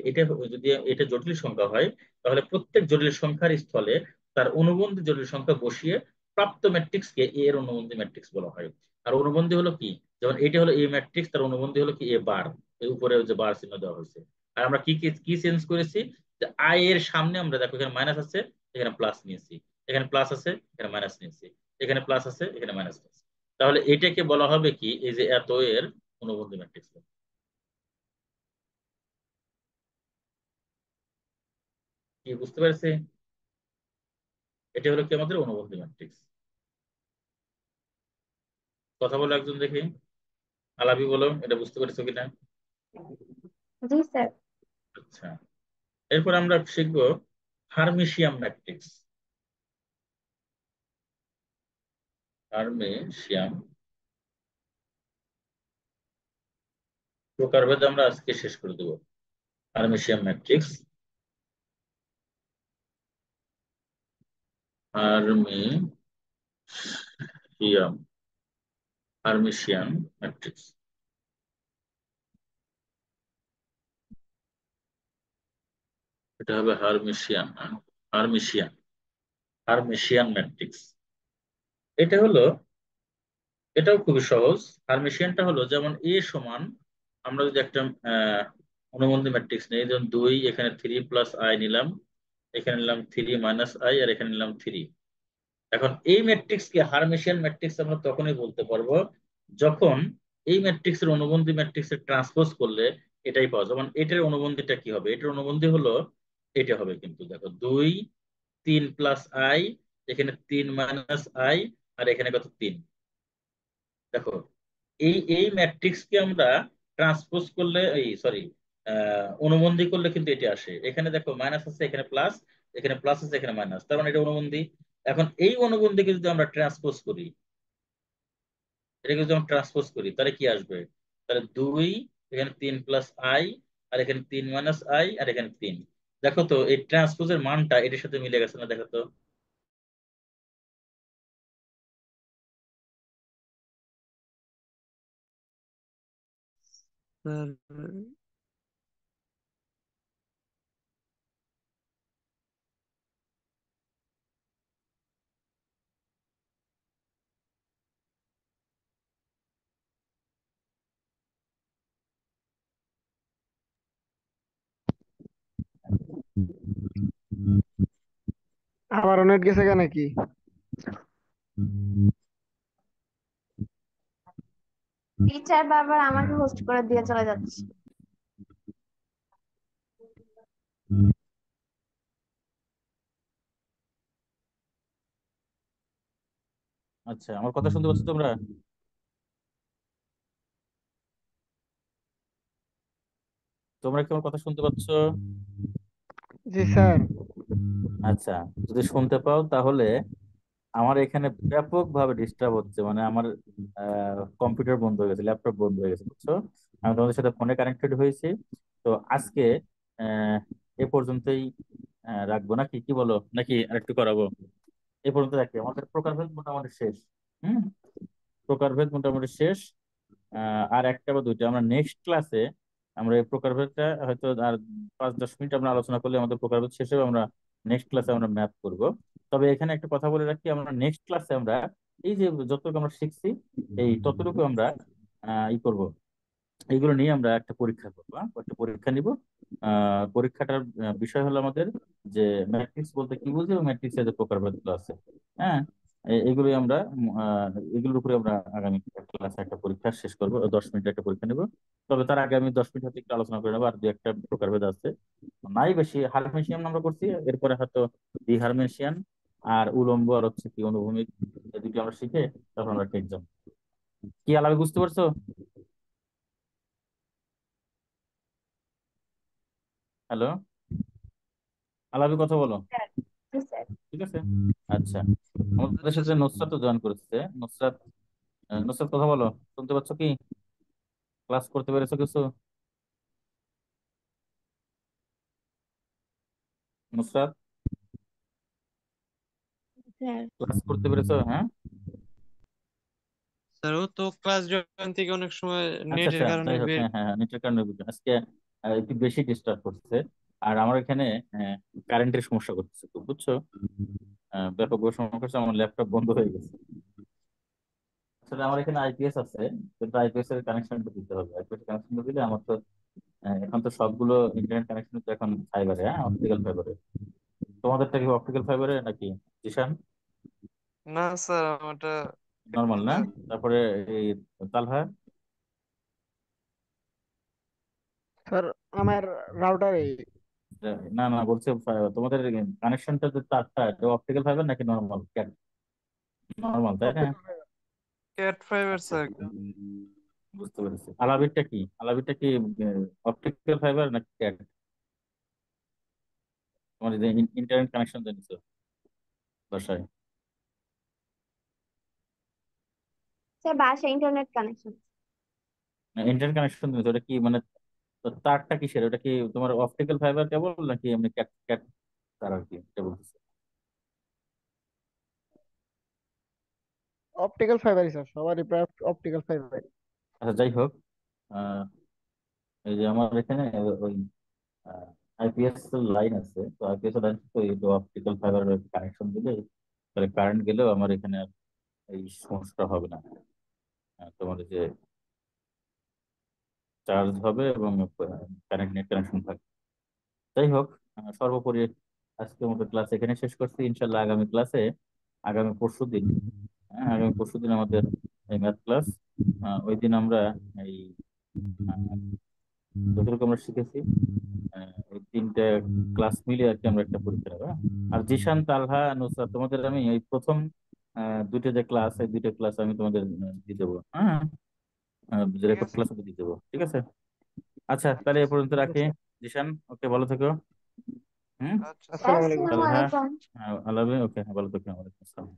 এটা যদি এটা জটিল সংখ্যা হয়, তাহলে প্রত্যেক জটিল সংখ্যার স্থলে তার অনুবন্ধী জটিল সংখ্যা বসিয়ে প্রাপ্ত ম্যাট্রিক্সকে এ এর অনুবন্ধী ম্যাট্রিক্স বলা হয়। আর অনুবন্ধী হলো কি, যেমন এটা হলো এ ম্যাট্রিক্স, তার অনুবন্ধী হলো কি এ বার, এর উপরে যে বার চিহ্ন দেওয়া হয়েছে। আর আমরা কি কি কি চেঞ্জ করেছি, যে আই এর সামনে আমরা দেখো এখানে মাইনাস আছে, এখানে প্লাস নিয়েছি, এখানে প্লাস আছে, এখানে মাইনাস নিয়েছি, এখানে প্লাস আছে, এখানে মাইনাস আছে। তাহলে এটাকে বলা হবে কি, এই যে এত এর অনুবন্ধী ম্যাট্রিক্স। কি বুঝতে পারছি? এটা হলো কি আমাদের অনুবন্ধী ম্যাট্রিক্স। কথা বলো একজন দেখি, আলাপি বলো, এটা বুঝতে পারছো কিনা। জি স্যার। আচ্ছা, এরপর আমরা শিখবো হার্মিশিয়ান ম্যাট্রিক্স। হার্মিশিয়ান প্রকারভেদ আমরা আজকে শেষ করে দেবো। Hermitian matrix, Hermitian Hermitian matrix. এটা হবে হার্মিশিয়ান, হার্মিশিয়ান হার্মিশিয়ান ম্যাট্রিক্স। এটা হলো, এটাও খুবই সহজ। হার্মিশিয়ানটা হলো যেমন এ সমান, আমরা যদি একটা আহ অনুবন্ধী ম্যাট্রিক্স নেই, যেমন 2, এখানে 3 + i নিলাম, এখানে নিলাম 3 - i, আর এখানে নিলাম 3। এখন এই ম্যাট্রিক্সকে হার্মিশিয়ান ম্যাট্রিক্স আমরা তখনই বলতে পারবো যখন এই ম্যাট্রিক্সের অনুবন্ধী ম্যাট্রিক্সের ট্রান্সপোজ করলে এটাই পাওয়া যায়। যেমন এটার অনুবন্ধীটা কি হবে, এটার অনুবন্ধী হলো এটা হবে, কিন্তু দেখো 2, 3 + i, এখানে 3 - i, আর এখানে কত 3। দেখো এই এই ম্যাট্রিক্সকে আমরা ট্রান্সপোজ করলে, এই সরি, অনুবন্ধী করলে কিন্তু এটা আসে। এখানে দেখো মাইনাস আছে, এখানে প্লাস, এখানে প্লাস আছে, এখানে মাইনাস, তার মানে এটা অনুবন্ধী। এখন এই অনুবন্ধীকে যদি আমরা ট্রান্সপোজ করি, এটাকে যদি আমরা ট্রান্সপোজ করি, তাহলে কি আসবে? তাহলে 2, এখানে 3 + i, আর এখানে 3 - i, আর এখানে 3। দেখো তো এই ট্রান্সপোজের মানটা এটার সাথে মিলে গেছে না, দেখো তো। স্যার আবার নেট গেছে কেন নাকি? টিচার বারবার আমাকে হোস্ট করে দিয়ে চলে যাচ্ছে। আচ্ছা, আমার কথা শুনতে পাচ্ছ তোমরা? তোমরা কি আমার কথা শুনতে পাচ্ছ? জি স্যার। আচ্ছা, যদি শুনতে পাও তাহলে আমার এখানে ব্যাপক ভাবে ডিস্টার্ব হচ্ছে, মানে আমার কম্পিউটার বন্ধ হয়ে গেছে, ল্যাপটপ বন্ধ হয়ে গেছে, বুঝছো? আমি তোমাদের সাথে ফোনে কানেক্টেড হয়েছি। তো আজকে আহ, এ পর্যন্তই রাখবো, নাকি কি বলো, নাকি আরেকটু করাবো? এ পর্যন্ত রাখি, আমাদের প্রকারভেদ মোটামুটি শেষ। হুম, প্রকারভেদ মোটামুটি শেষ। আর একটা বা দুইটা আমরা নেক্সট ক্লাসে আমরা এই প্রকারভেদটা হয়তো আর 5-10 মিনিট আমরা আলোচনা করলে আমাদের প্রকারভেদ শেষ হবে। আমরা নেক্সট ক্লাসে আমরা ম্যাথ করব। তবে এখানে একটা কথা বলে রাখি, আমরা নেক্সট ক্লাসে আমরা এই যে যতটুকু আমরা শিখছি এই ততটুকু আমরা ই করব, এইগুলো নিয়ে আমরা একটা পরীক্ষা করবো, একটা পরীক্ষা নিব। পরীক্ষাটার বিষয় হলো আমাদের যে ম্যাট্রিক্স বলতে কি বুঝি এবং ম্যাট্রিক্সের যে প্রকারভেদগুলো আছে। হ্যাঁ, এগুলোই আমরা এগুলোর উপরে আমরা আগামী ক্লাসে একটা পরীক্ষা শেষ করবো, 10 মিনিট একটা পরীক্ষা নেব। তবে তার আগে আমি 10 মিনিট হতে একটু আলোচনা করে নেবো আর দু একটা প্রকারভেদ আছে, নাই বেশি। হারমেশিয়ান আমরা করছি, এরপরে হয়তো দ্বি হারমেশিয়ান আর উলম্ব আর হচ্ছে কি অনুভূমিক, এই দুটো আমরা শিখে তখন আমরা একটা এক্সাম। কি আলাদা বুঝতে পারছো? হ্যালো, আলাদা কথা বলো। স্যার, জি স্যার। ঠিক আছে, আচ্ছা। আমাদের সাথে নুসরাত জয়েন করেছে। নুসরাত, নুসরাত কথা বলো, শুনতে পাচ্ছ কি? ক্লাস করতে পেরেছো কিছু? নুসরাত, স্যার, ক্লাস করতে পেরেছো? হ্যাঁ, স্যার ও তো ক্লাস জয়েন থেকে অনেক সময় আচ্ছা নেটের আচ্ছা, কারণে যাই হোক, বের। হ্যাঁ হ্যাঁ হ্যাঁ, নেটের কারণে বুঝলাম। আজকে একটু বেশি ডিস্টার্ব করছে। আর আমার এখানে কারেন্টের সমস্যা করতেছে খুব, বুঝছো? ব্যাপক সমস্যা করছে, আমার ল্যাপটপ বন্ধ হয়ে গেছে। আসলে আমার এখানে আইপিএস আছে, কিন্তু আইপিএস এর কানেকশনটা দিতে হবে। আইপিএস কানেকশন দিলে আমার তো এখন তো সবগুলো ইন্টারনেট কানেকশন তো এখন ফাইবারে, হ্যাঁ, অপটিক্যাল ফাইবারে। তোমাদেরটা কি অপটিক্যাল ফাইবারে নাকি জিশান? না স্যার আমারটা নর্মাল না? টেকনিক্যাল। তারপরে এই তালহা? স্যার আমার রাউটারে। না না, বলছে তোমাদের কানেকশনটা যে তারটা এটা অপটিক্যাল ফাইবার নাকি নর্মাল ক্যাট? নর্মাল, তাই না? ক্যাট ফাইবার আচ্ছা, স্যার। বুঝতে পেরেছি। আলাবিরটা কি, আলাবিরটা কি অপটিক্যাল ফাইবার নাকি ক্যাট? তোমার যে ইন্টারনেট কানেকশন জানিস বাসায়? স্যার বাসায় ইন্টারনেট কানেকশন। ইন্টারনেট কানেকশন জানিস, ওটা কি মানে তো তারটা কিসের, ওটা কি তোমার অপটিক্যাল ফাইবার কেবল নাকি এমনি ক্যাট ক্যাট তার আর কি, এটা বলতেছে। অপটিক্যাল ফাইবারই স্যার, সবারই প্রায় অপটিক্যাল ফাইবার। আচ্ছা, যাই হোক, আহ, এই যে আমার এখানে ওই আইপিএস লাইন আছে, তো আইপিএস লাইন তো এই অপটিক্যাল ফাইবার কানেকশন দিলে তাহলে কারেন্ট গেলেও আমার এখানে আর এই সমস্যা হবে না। তোমার এই যে চার্জ হবে এবং কানেক্ট নেট কানেকশন থাকবে। যাই হোক, সর্বোপরি আজকের মতো ক্লাস এখানে শেষ করছি। ইনশাল্লাহ আগামী ক্লাসে, আগামী পরশুদিন, আগামী পরশুদিন আমাদের এই ম্যাথ ক্লাস। ওই দিন আমরা এই আহ, যতটুকু আমরা শিখেছি এই তিনটে ক্লাস মিলে আর কি আমরা একটা পরীক্ষা দেবো, হ্যাঁ? আর জিশান, তালহা, নুসরাত, তোমাদের আমি এই প্রথম দুইটা যে ক্লাস, এই দুইটা ক্লাস আমি তোমাদের দিয়ে দেবো, হ্যাঁ, যে ঠিক রেকর্ড আছে। ক্লাস দিয়ে দেবো, ঠিক আছে? আচ্ছা, তাহলে এ পর্যন্ত রাখি। জিশান, ওকে, ভালো থেকো। হুম, আচ্ছা স্যার স্যার। আসসালামু আলাইকুম। আসসালামু তালহা, আলাইকুম। আল্লাহ হাফেজ, ওকে, ভালো থেকো। ওয়ালাইকুম আসসালাম।